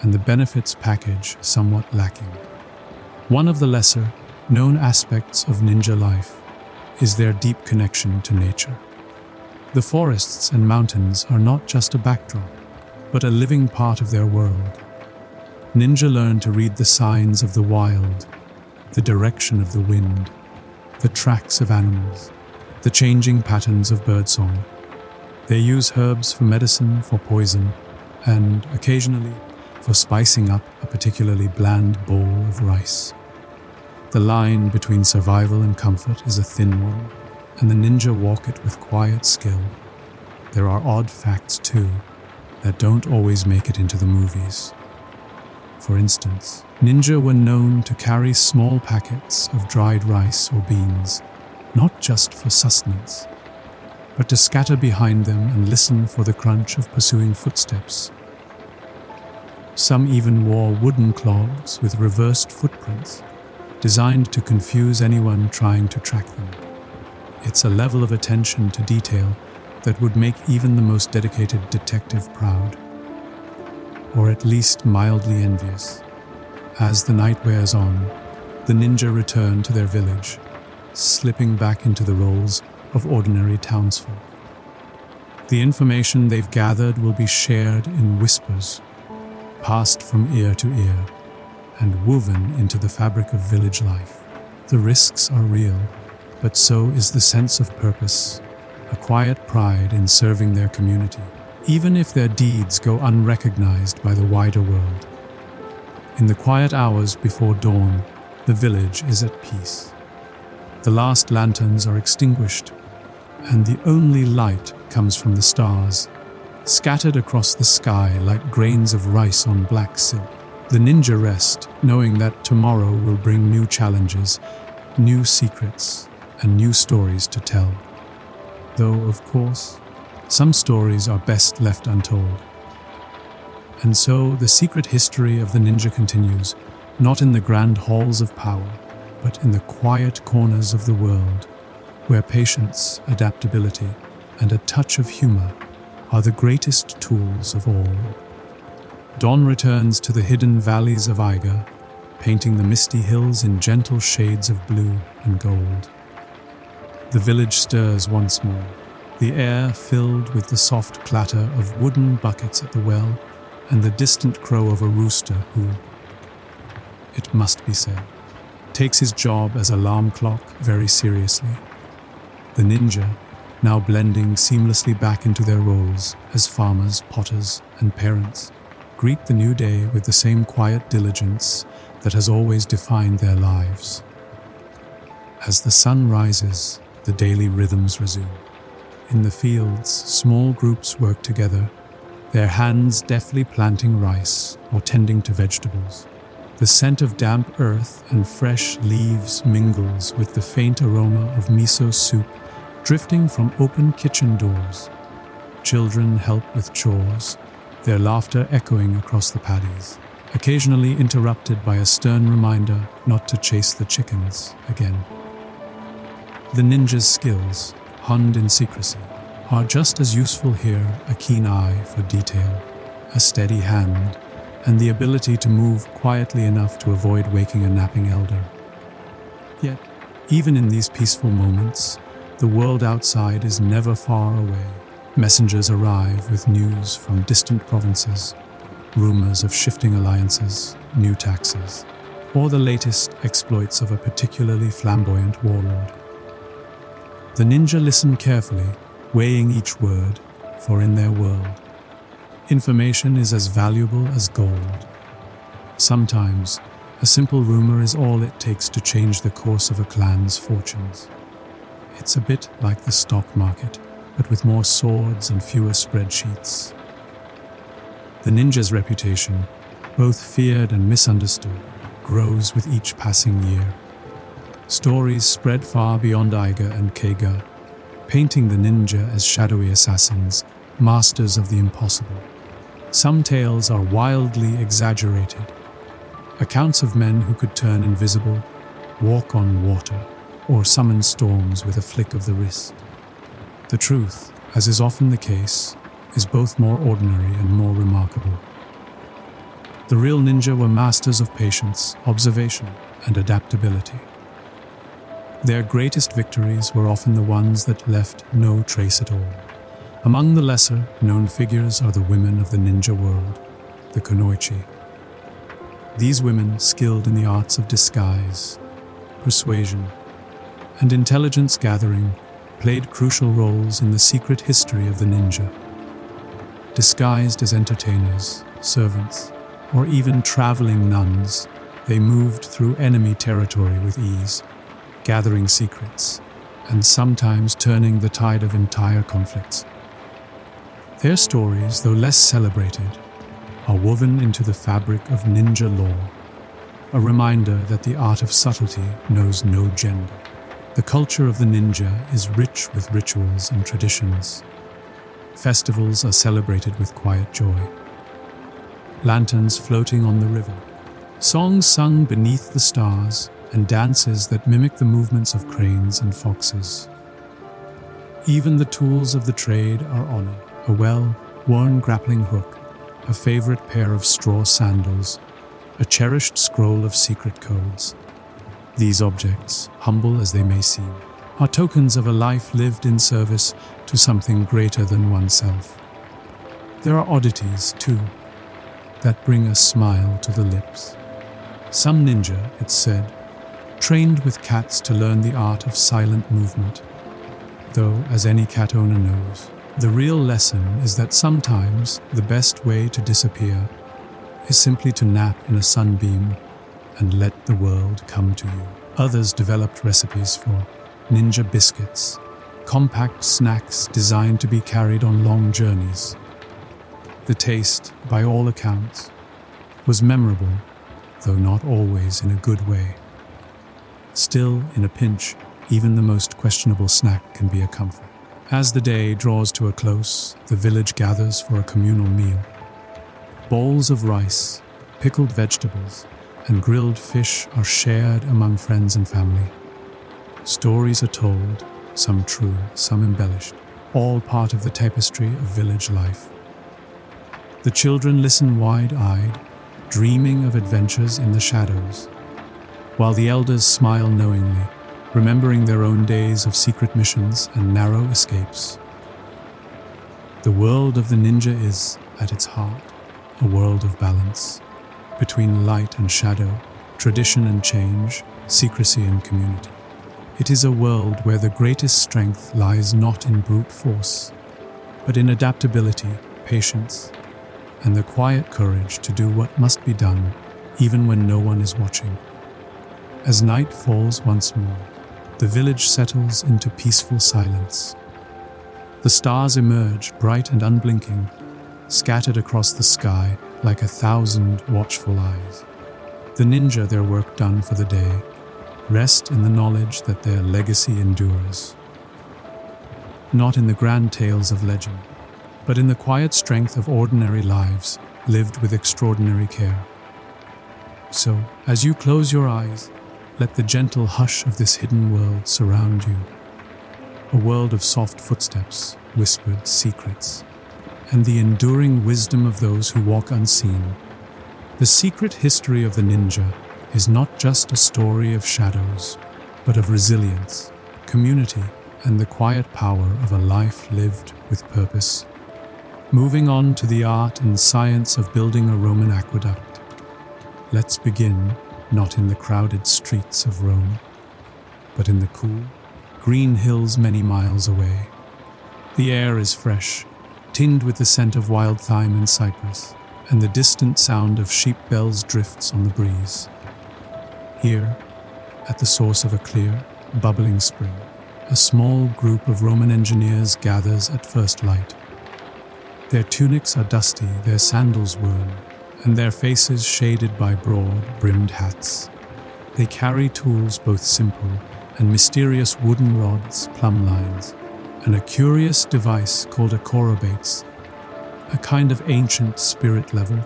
and the benefits package somewhat lacking. One of the lesser-known aspects of ninja life is their deep connection to nature. The forests and mountains are not just a backdrop, but a living part of their world. Ninja learn to read the signs of the wild, the direction of the wind, the tracks of animals, the changing patterns of birdsong. They use herbs for medicine, for poison, and occasionally for spicing up a particularly bland bowl of rice. The line between survival and comfort is a thin one, and the ninja walk it with quiet skill. There are odd facts, too, that don't always make it into the movies. For instance, ninja were known to carry small packets of dried rice or beans, not just for sustenance, but to scatter behind them and listen for the crunch of pursuing footsteps. Some even wore wooden clogs with reversed footprints, designed to confuse anyone trying to track them. It's a level of attention to detail that would make even the most dedicated detective proud, or at least mildly envious. As the night wears on, the ninja return to their village, slipping back into the roles of ordinary townsfolk. The information they've gathered will be shared in whispers, passed from ear to ear, and woven into the fabric of village life. The risks are real, but so is the sense of purpose, a quiet pride in serving their community, even if their deeds go unrecognized by the wider world. In the quiet hours before dawn, the village is at peace. The last lanterns are extinguished, and the only light comes from the stars, scattered across the sky like grains of rice on black silk. The ninja rest, knowing that tomorrow will bring new challenges, new secrets, and new stories to tell. Though, of course, some stories are best left untold. And so the secret history of the ninja continues, not in the grand halls of power, but in the quiet corners of the world, where patience, adaptability, and a touch of humor are the greatest tools of all. Dawn returns to the hidden valleys of Iga, painting the misty hills in gentle shades of blue and gold. The village stirs once more, the air filled with the soft clatter of wooden buckets at the well and the distant crow of a rooster who, it must be said, takes his job as alarm clock very seriously. The ninja, now blending seamlessly back into their roles as farmers, potters, and parents, greet the new day with the same quiet diligence that has always defined their lives. As the sun rises, the daily rhythms resume. In the fields, small groups work together, their hands deftly planting rice or tending to vegetables. The scent of damp earth and fresh leaves mingles with the faint aroma of miso soup drifting from open kitchen doors. Children help with chores, their laughter echoing across the paddies, occasionally interrupted by a stern reminder not to chase the chickens again. The ninja's skills, honed in secrecy, are just as useful here: a keen eye for detail, a steady hand, and the ability to move quietly enough to avoid waking a napping elder. Yet, even in these peaceful moments, the world outside is never far away. Messengers arrive with news from distant provinces, rumors of shifting alliances, new taxes, or the latest exploits of a particularly flamboyant warlord. The ninja listen carefully, weighing each word, for in their world, information is as valuable as gold. Sometimes, a simple rumor is all it takes to change the course of a clan's fortunes. It's a bit like the stock market, but with more swords and fewer spreadsheets. The ninja's reputation, both feared and misunderstood, grows with each passing year. Stories spread far beyond Eiga and Keiga, painting the ninja as shadowy assassins, masters of the impossible. Some tales are wildly exaggerated. Accounts of men who could turn invisible, walk on water, or summon storms with a flick of the wrist. The truth, as is often the case, is both more ordinary and more remarkable. The real ninja were masters of patience, observation, and adaptability. Their greatest victories were often the ones that left no trace at all. Among the lesser-known figures are the women of the ninja world, the kunoichi. These women, skilled in the arts of disguise, persuasion, and intelligence gathering, played crucial roles in the secret history of the ninja. Disguised as entertainers, servants, or even traveling nuns, they moved through enemy territory with ease, gathering secrets, and sometimes turning the tide of entire conflicts. Their stories, though less celebrated, are woven into the fabric of ninja lore, a reminder that the art of subtlety knows no gender. The culture of the ninja is rich with rituals and traditions. Festivals are celebrated with quiet joy. Lanterns floating on the river, songs sung beneath the stars, and dances that mimic the movements of cranes and foxes. Even the tools of the trade are honored: a well-worn grappling hook, a favorite pair of straw sandals, a cherished scroll of secret codes. These objects, humble as they may seem, are tokens of a life lived in service to something greater than oneself. There are oddities, too, that bring a smile to the lips. Some ninja, it's said, trained with cats to learn the art of silent movement, though, as any cat owner knows, the real lesson is that sometimes the best way to disappear is simply to nap in a sunbeam and let the world come to you. Others developed recipes for ninja biscuits, compact snacks designed to be carried on long journeys. The taste, by all accounts, was memorable, though not always in a good way. Still, in a pinch, even the most questionable snack can be a comfort. As the day draws to a close, the village gathers for a communal meal. Bowls of rice, pickled vegetables, and grilled fish are shared among friends and family. Stories are told, some true, some embellished, all part of the tapestry of village life. The children listen wide-eyed, dreaming of adventures in the shadows, while the elders smile knowingly, remembering their own days of secret missions and narrow escapes. The world of the ninja is, at its heart, a world of balance, between light and shadow, tradition and change, secrecy and community. It is a world where the greatest strength lies not in brute force, but in adaptability, patience, and the quiet courage to do what must be done, even when no one is watching. As night falls once more, the village settles into peaceful silence. The stars emerge, bright and unblinking, scattered across the sky like 1,000 watchful eyes. The ninja, their work done for the day, rest in the knowledge that their legacy endures. not in the grand tales of legend, but in the quiet strength of ordinary lives lived with extraordinary care. So, as you close your eyes, let the gentle hush of this hidden world surround you. A world of soft footsteps, whispered secrets, and the enduring wisdom of those who walk unseen. The secret history of the ninja is not just a story of shadows, but of resilience, community, and the quiet power of a life lived with purpose. Moving on to the art and science of building a Roman aqueduct. Let's begin not in the crowded streets of Rome, but in the cool, green hills many miles away. The air is fresh, tinged with the scent of wild thyme and cypress, and the distant sound of sheep bells drifts on the breeze. Here, at the source of a clear, bubbling spring, a small group of Roman engineers gathers at first light. Their tunics are dusty, their sandals worn, and their faces shaded by broad-brimmed hats. They carry tools both simple and mysterious wooden rods, plumb lines, and a curious device called a chorobates, a kind of ancient spirit level,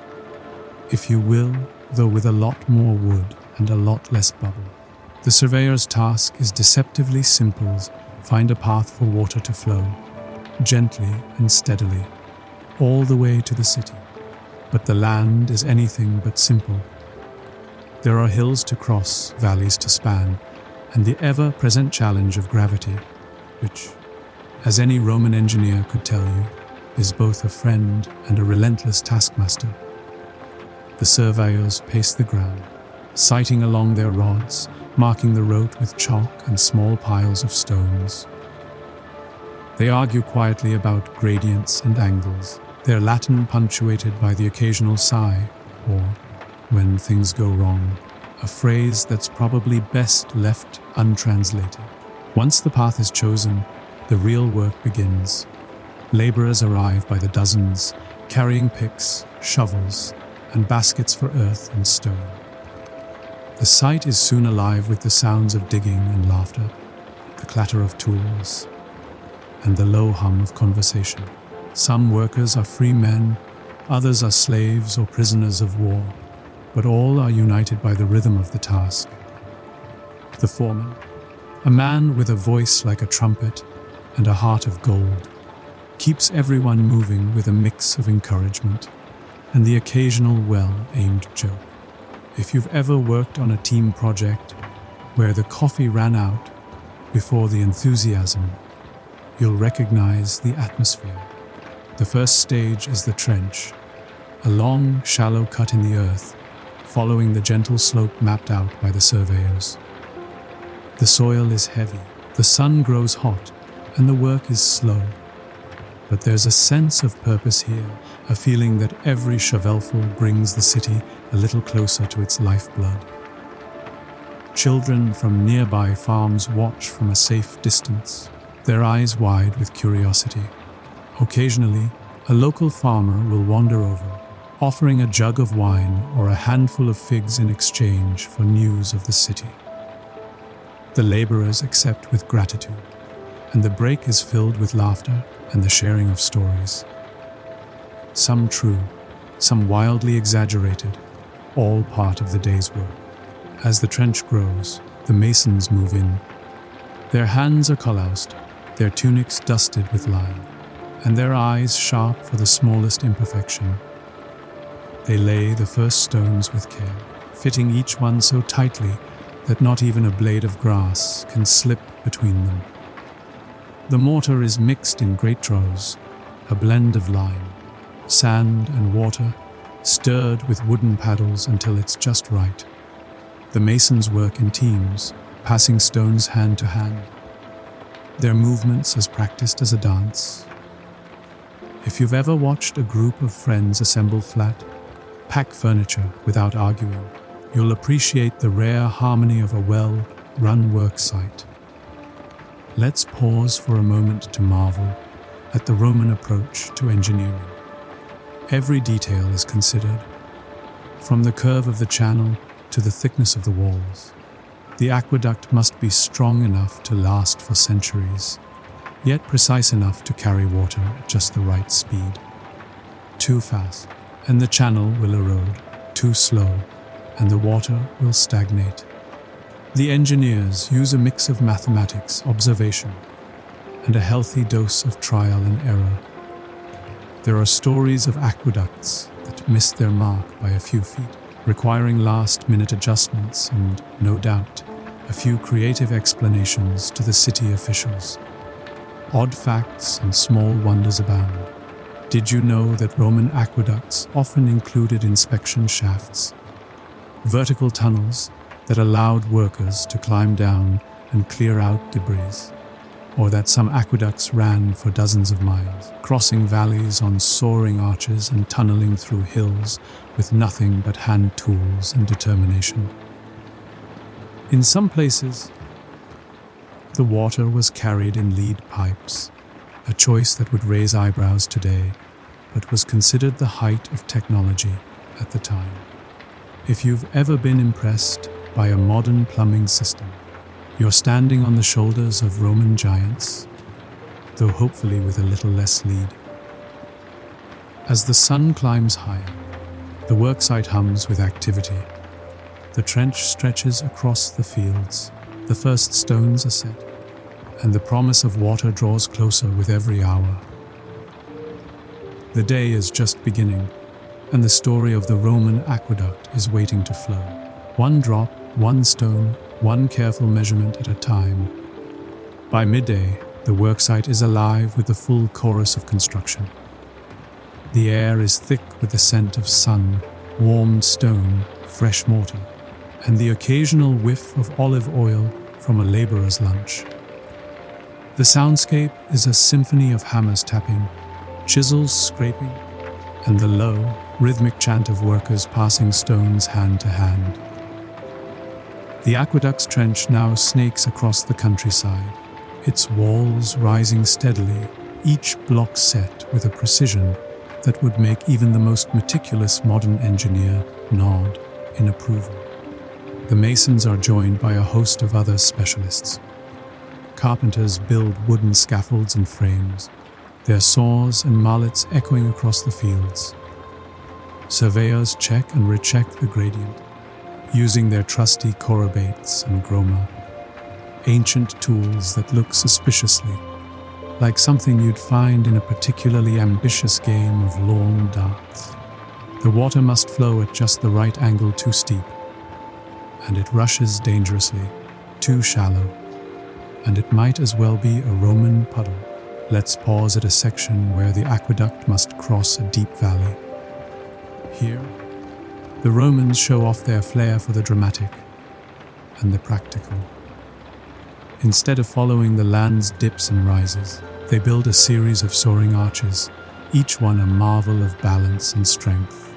if you will, though with a lot more wood and a lot less bubble. The surveyor's task is deceptively simple: find a path for water to flow, gently and steadily, all the way to the city. But the land is anything but simple. There are hills to cross, valleys to span, and the ever-present challenge of gravity, which, as any Roman engineer could tell you, is both a friend and a relentless taskmaster. The surveyors pace the ground, sighting along their rods, marking the road with chalk and small piles of stones. They argue quietly about gradients and angles, their Latin punctuated by the occasional sigh, or, when things go wrong, a phrase that's probably best left untranslated. Once the path is chosen, the real work begins. Laborers arrive by the dozens, carrying picks, shovels, and baskets for earth and stone. The site is soon alive with the sounds of digging and laughter, the clatter of tools, and the low hum of conversation. Some workers are free men, others are slaves or prisoners of war, but all are united by the rhythm of the task. The foreman, a man with a voice like a trumpet and a heart of gold, keeps everyone moving with a mix of encouragement and the occasional well-aimed joke. If you've ever worked on a team project where the coffee ran out before the enthusiasm, you'll recognize the atmosphere. The first stage is the trench, a long, shallow cut in the earth, following the gentle slope mapped out by the surveyors. The soil is heavy, the sun grows hot, and the work is slow. But there's a sense of purpose here, a feeling that every shovelful brings the city a little closer to its lifeblood. Children from nearby farms watch from a safe distance, their eyes wide with curiosity. Occasionally, a local farmer will wander over, offering a jug of wine or a handful of figs in exchange for news of the city. The laborers accept with gratitude, and the break is filled with laughter and the sharing of stories. Some true, some wildly exaggerated, all part of the day's work. As the trench grows, the masons move in. Their hands are calloused, their tunics dusted with lime, and their eyes sharp for the smallest imperfection. They lay the first stones with care, fitting each one so tightly that not even a blade of grass can slip between them. The mortar is mixed in great troughs, a blend of lime, sand and water, stirred with wooden paddles until it's just right. The masons work in teams, passing stones hand to hand, their movements as practiced as a dance. If you've ever watched a group of friends assemble flat, pack furniture without arguing, you'll appreciate the rare harmony of a well-run work site. Let's pause for a moment to marvel at the Roman approach to engineering. Every detail is considered, from the curve of the channel to the thickness of the walls. The aqueduct must be strong enough to last for centuries, yet precise enough to carry water at just the right speed. Too fast, and the channel will erode. Too slow, and the water will stagnate. The engineers use a mix of mathematics, observation, and a healthy dose of trial and error. There are stories of aqueducts that missed their mark by a few feet, requiring last-minute adjustments and, no doubt, a few creative explanations to the city officials. Odd facts and small wonders abound. Did you know that Roman aqueducts often included inspection shafts, vertical tunnels that allowed workers to climb down and clear out debris? Or that some aqueducts ran for dozens of miles, crossing valleys on soaring arches and tunneling through hills with nothing but hand tools and determination? In some places, the water was carried in lead pipes, a choice that would raise eyebrows today, but was considered the height of technology at the time. If you've ever been impressed by a modern plumbing system, you're standing on the shoulders of Roman giants, though hopefully with a little less lead. As the sun climbs higher, the worksite hums with activity. The trench stretches across the fields, the first stones are set, and the promise of water draws closer with every hour. The day is just beginning, and the story of the Roman aqueduct is waiting to flow. One drop, one stone, one careful measurement at a time. By midday, the worksite is alive with the full chorus of construction. The air is thick with the scent of sun, warmed stone, fresh mortar, and the occasional whiff of olive oil from a laborer's lunch. The soundscape is a symphony of hammers tapping, chisels scraping, and the low, rhythmic chant of workers passing stones hand to hand. The aqueduct's trench now snakes across the countryside, its walls rising steadily, each block set with a precision that would make even the most meticulous modern engineer nod in approval. The masons are joined by a host of other specialists. Carpenters build wooden scaffolds and frames, their saws and mallets echoing across the fields. Surveyors check and recheck the gradient, using their trusty chorobates and groma, ancient tools that look suspiciously like something you'd find in a particularly ambitious game of lawn darts. The water must flow at just the right angle, too steep, and it rushes dangerously, too shallow, and it might as well be a Roman puddle. Let's pause at a section where the aqueduct must cross a deep valley. Here, the Romans show off their flair for the dramatic and the practical. Instead of following the land's dips and rises, they build a series of soaring arches, each one a marvel of balance and strength.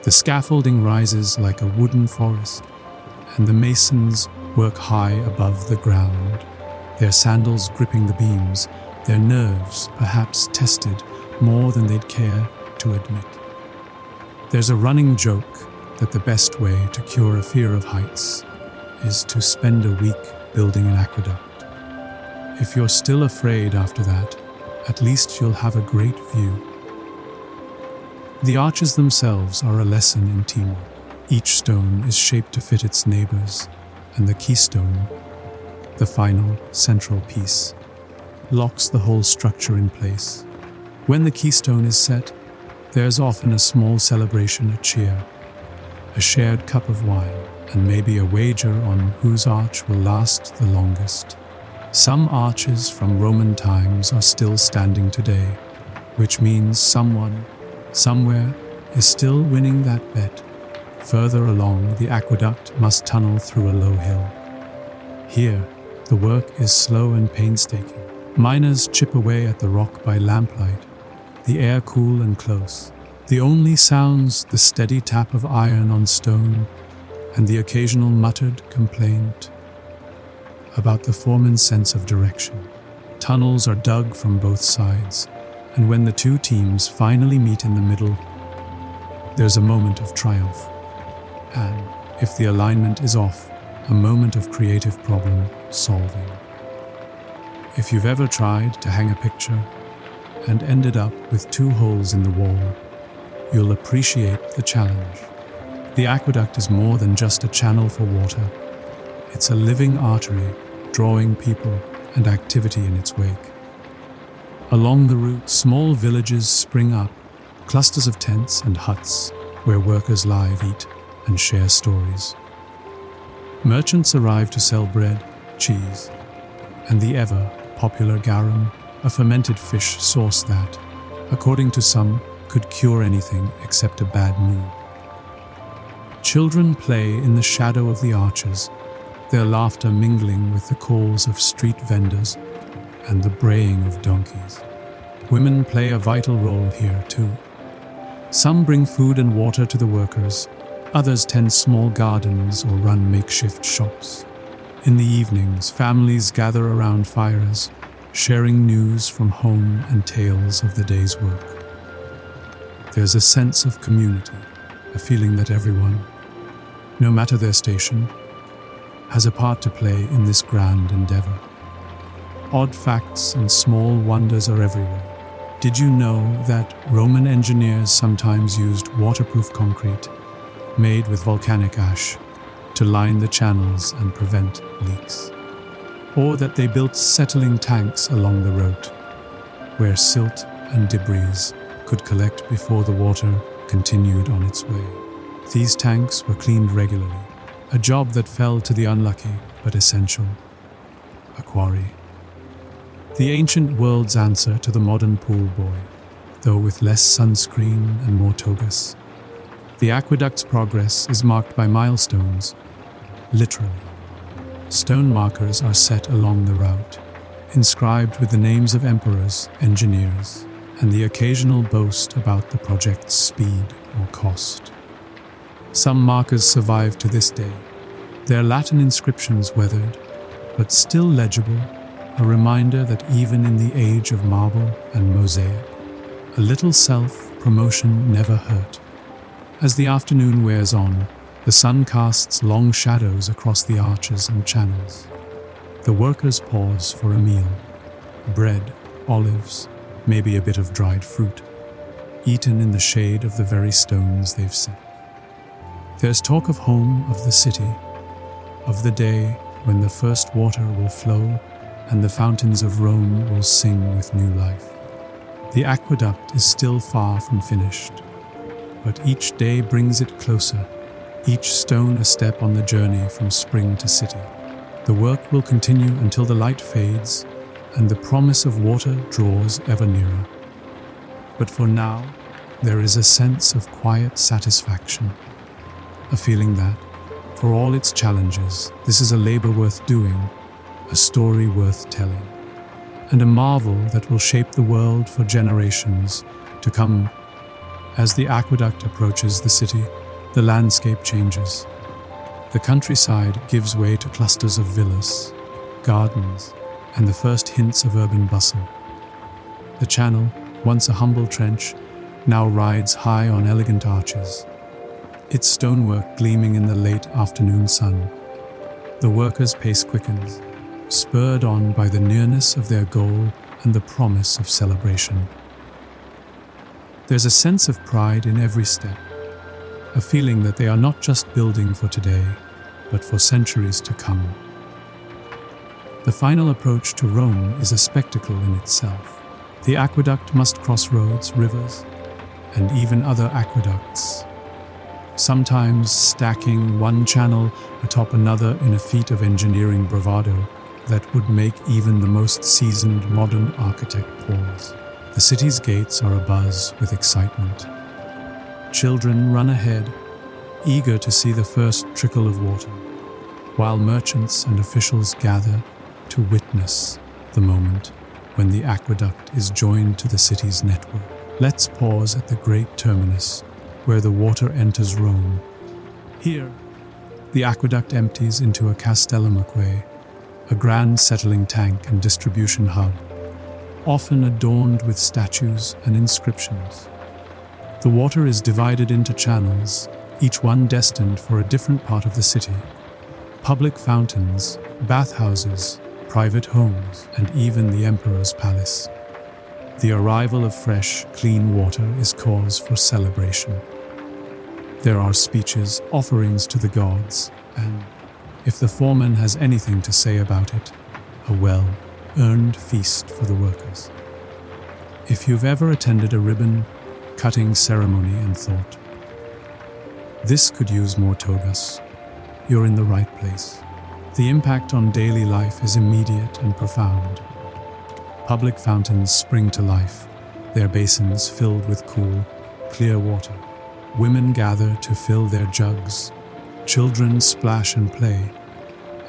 The scaffolding rises like a wooden forest, and the masons work high above the ground, their sandals gripping the beams, their nerves perhaps tested more than they'd care to admit. There's a running joke that the best way to cure a fear of heights is to spend a week building an aqueduct. If you're still afraid after that, at least you'll have a great view. The arches themselves are a lesson in teamwork. Each stone is shaped to fit its neighbors, and the keystone, the final, central piece, locks the whole structure in place. When the keystone is set, there's often a small celebration, a cheer, a shared cup of wine, and maybe a wager on whose arch will last the longest. Some arches from Roman times are still standing today, which means someone, somewhere, is still winning that bet. Further along, the aqueduct must tunnel through a low hill. Here, the work is slow and painstaking. Miners chip away at the rock by lamplight, the air cool and close. The only sounds the steady tap of iron on stone and the occasional muttered complaint about the foreman's sense of direction. Tunnels are dug from both sides, and when the two teams finally meet in the middle, there's a moment of triumph. And, if the alignment is off, a moment of creative problem solving. If you've ever tried to hang a picture and ended up with 2 holes in the wall, you'll appreciate the challenge. The aqueduct is more than just a channel for water. It's a living artery, drawing people and activity in its wake. Along the route, small villages spring up, clusters of tents and huts where workers live, eat, and share stories. Merchants arrive to sell bread, cheese, and the ever-popular garum, a fermented fish sauce that, according to some, could cure anything except a bad mood. Children play in the shadow of the arches, their laughter mingling with the calls of street vendors and the braying of donkeys. Women play a vital role here too. Some bring food and water to the workers, others tend small gardens or run makeshift shops. In the evenings, families gather around fires, sharing news from home and tales of the day's work. There's a sense of community, a feeling that everyone, no matter their station, has a part to play in this grand endeavor. Odd facts and small wonders are everywhere. Did you know that Roman engineers sometimes used waterproof concrete made with volcanic ash to line the channels and prevent leaks? Or that they built settling tanks along the route where silt and debris could collect before the water continued on its way. These tanks were cleaned regularly, a job that fell to the unlucky but essential: a quarry. The ancient world's answer to the modern pool boy, though with less sunscreen and more togas. The aqueduct's progress is marked by milestones, literally. Stone markers are set along the route, inscribed with the names of emperors, engineers, and the occasional boast about the project's speed or cost. Some markers survive to this day, their Latin inscriptions weathered, but still legible, a reminder that even in the age of marble and mosaic, a little self-promotion never hurt. As the afternoon wears on, the sun casts long shadows across the arches and channels. The workers pause for a meal: bread, olives, maybe a bit of dried fruit, eaten in the shade of the very stones they've set. There's talk of home, of the city, of the day when the first water will flow and the fountains of Rome will sing with new life. The aqueduct is still far from finished, but each day brings it closer, each stone a step on the journey from spring to city. The work will continue until the light fades and the promise of water draws ever nearer. But for now, there is a sense of quiet satisfaction, a feeling that, for all its challenges, this is a labor worth doing, a story worth telling, and a marvel that will shape the world for generations to come. As the aqueduct approaches the city, the landscape changes. The countryside gives way to clusters of villas, gardens, and the first hints of urban bustle. The channel, once a humble trench, now rides high on elegant arches, its stonework gleaming in the late afternoon sun. The workers' pace quickens, spurred on by the nearness of their goal and the promise of celebration. There's a sense of pride in every step, a feeling that they are not just building for today, but for centuries to come. The final approach to Rome is a spectacle in itself. The aqueduct must cross roads, rivers, and even other aqueducts, sometimes stacking one channel atop another in a feat of engineering bravado that would make even the most seasoned modern architect pause. The city's gates are abuzz with excitement. Children run ahead, eager to see the first trickle of water, while merchants and officials gather to witness the moment when the aqueduct is joined to the city's network. Let's pause at the great terminus, where the water enters Rome. Here, the aqueduct empties into a castellumque, a grand settling tank and distribution hub, often adorned with statues and inscriptions. The water is divided into channels, each one destined for a different part of the city. Public fountains, bathhouses, private homes, and even the emperor's palace. The arrival of fresh, clean water is cause for celebration. There are speeches, offerings to the gods, and, if the foreman has anything to say about it, a well-earned feast for the workers. If you've ever attended a ribbon-cutting ceremony and thought, "This could use more togas," you're in the right place. The impact on daily life is immediate and profound. Public fountains spring to life, their basins filled with cool, clear water. Women gather to fill their jugs, children splash and play,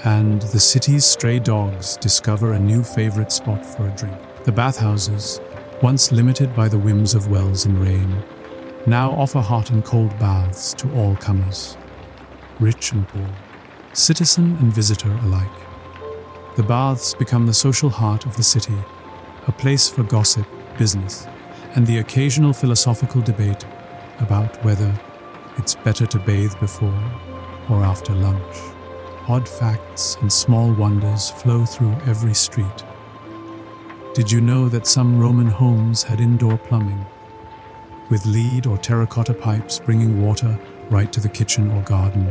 and the city's stray dogs discover a new favorite spot for a drink. The bathhouses, once limited by the whims of wells and rain, now offer hot and cold baths to all comers, rich and poor, citizen and visitor alike. The baths become the social heart of the city, a place for gossip, business, and the occasional philosophical debate about whether it's better to bathe before or after lunch. Odd facts and small wonders flow through every street. Did you know that some Roman homes had indoor plumbing, with lead or terracotta pipes bringing water right to the kitchen or garden?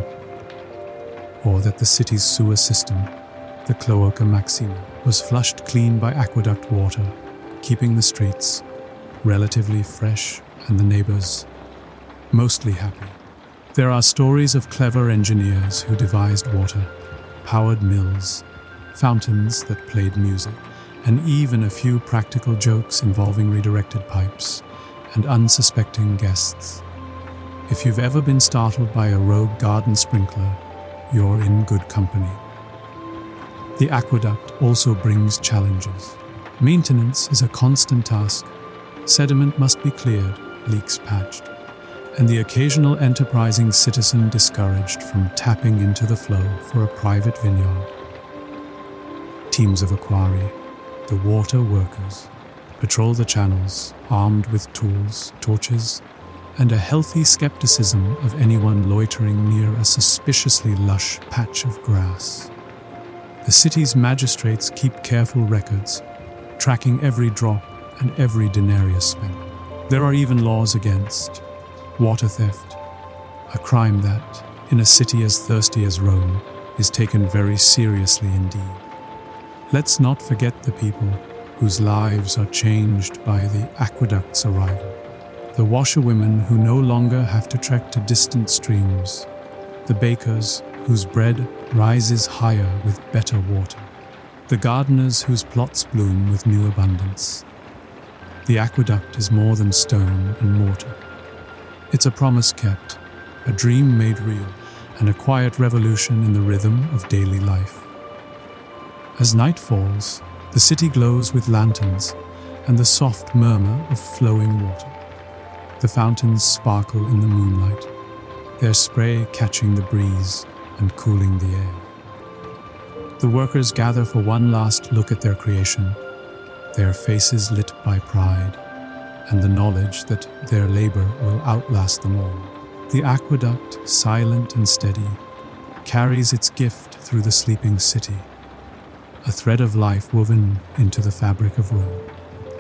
Or that the city's sewer system, the Cloaca Maxima, was flushed clean by aqueduct water, keeping the streets relatively fresh and the neighbors mostly happy. There are stories of clever engineers who devised water-powered mills, fountains that played music, and even a few practical jokes involving redirected pipes and unsuspecting guests. If you've ever been startled by a rogue garden sprinkler, you're in good company. The aqueduct also brings challenges. Maintenance is a constant task. Sediment must be cleared, leaks patched, and the occasional enterprising citizen discouraged from tapping into the flow for a private vineyard. Teams of equari, the water workers, patrol the channels, armed with tools, torches, and a healthy skepticism of anyone loitering near a suspiciously lush patch of grass. The city's magistrates keep careful records, tracking every drop and every denarius spent. There are even laws against water theft, a crime that, in a city as thirsty as Rome, is taken very seriously indeed. Let's not forget the people whose lives are changed by the aqueduct's arrival. The washerwomen who no longer have to trek to distant streams, the bakers whose bread rises higher with better water, the gardeners whose plots bloom with new abundance. The aqueduct is more than stone and mortar. It's a promise kept, a dream made real, and a quiet revolution in the rhythm of daily life. As night falls, the city glows with lanterns and the soft murmur of flowing water. The fountains sparkle in the moonlight, their spray catching the breeze and cooling the air. The workers gather for one last look at their creation, their faces lit by pride and the knowledge that their labor will outlast them all. The aqueduct, silent and steady, carries its gift through the sleeping city, a thread of life woven into the fabric of Rome.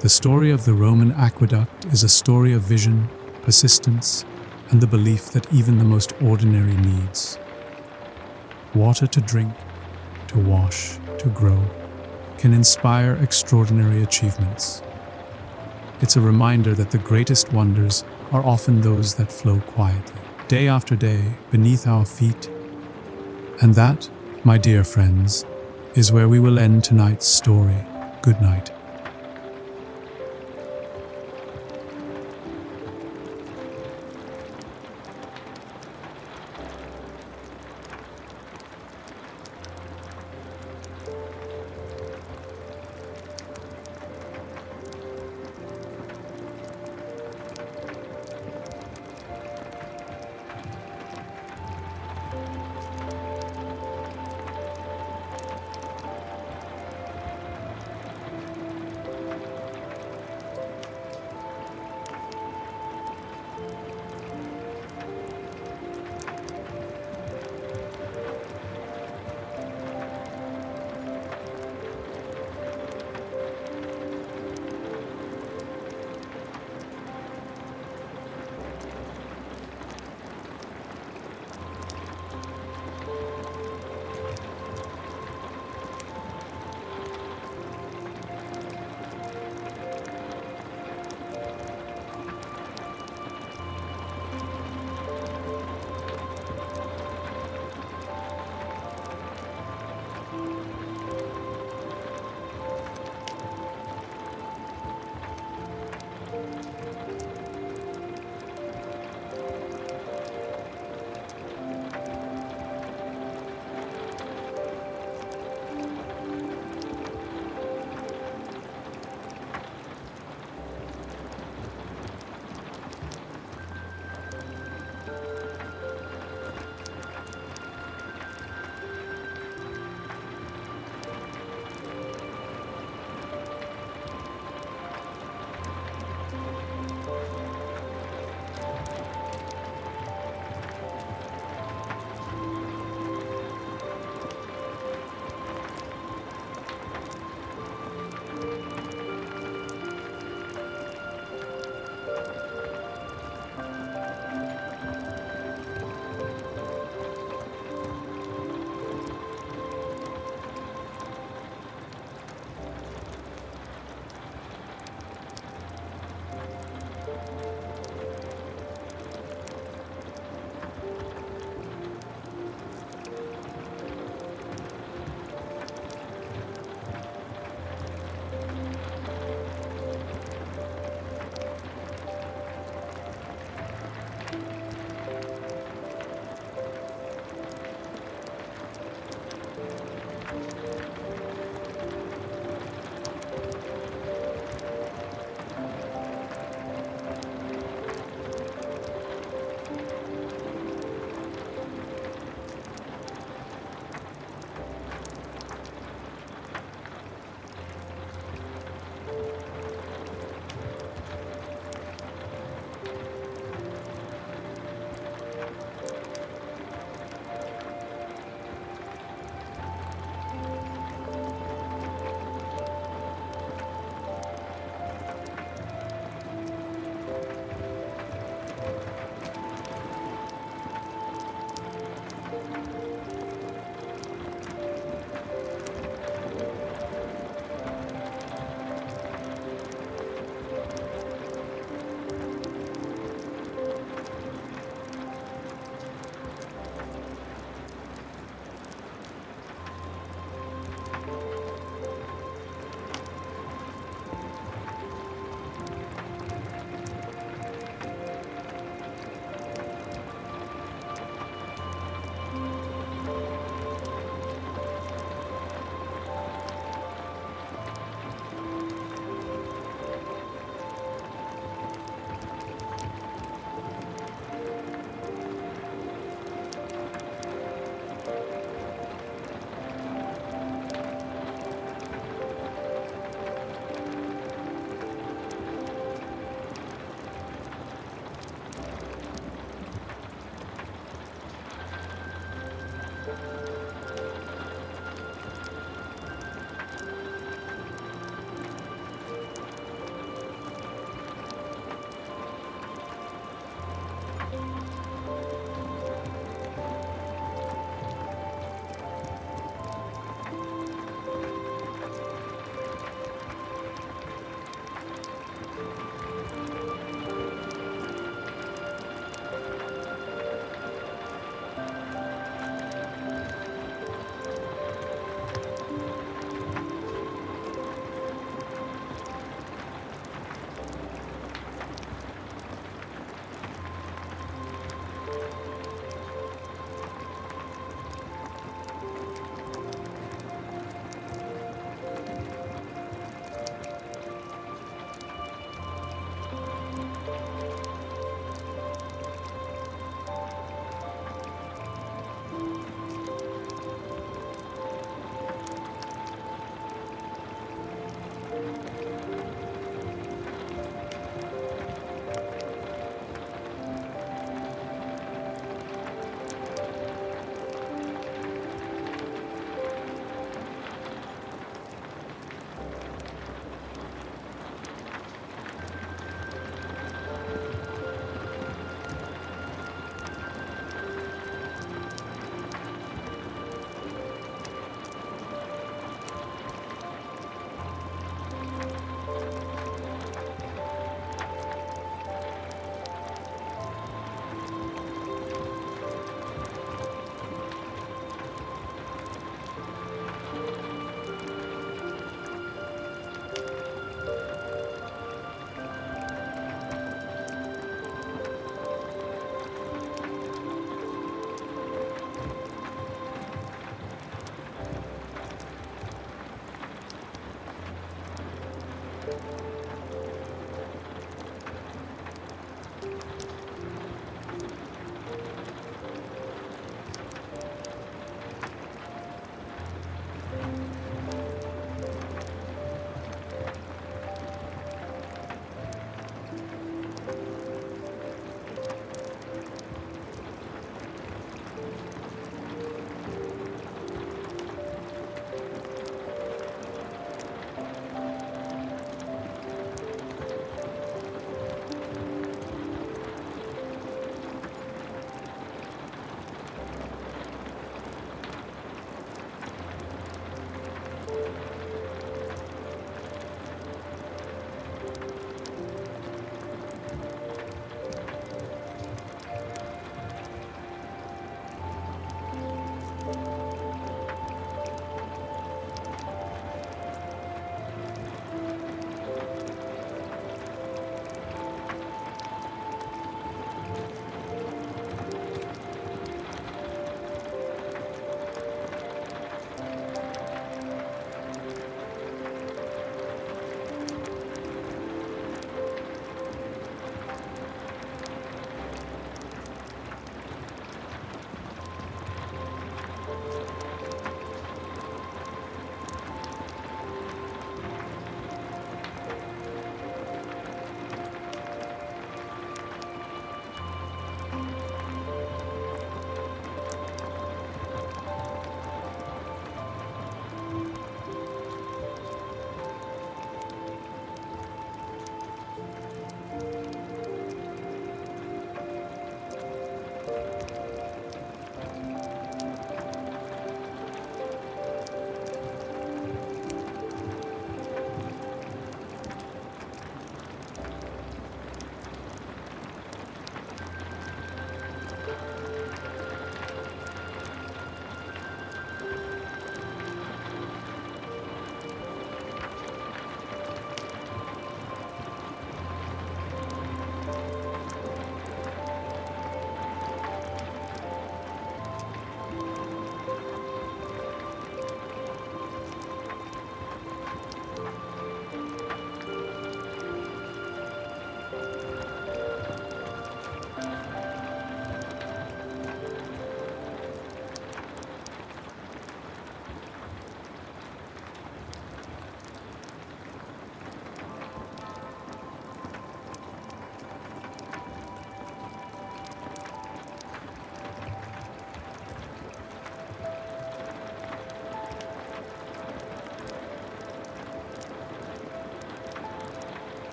The story of the Roman aqueduct is a story of vision, persistence, and the belief that even the most ordinary needs, water to drink, to wash, to grow, can inspire extraordinary achievements. It's a reminder that the greatest wonders are often those that flow quietly, day after day, beneath our feet. And that, my dear friends, is where we will end tonight's story. Good night.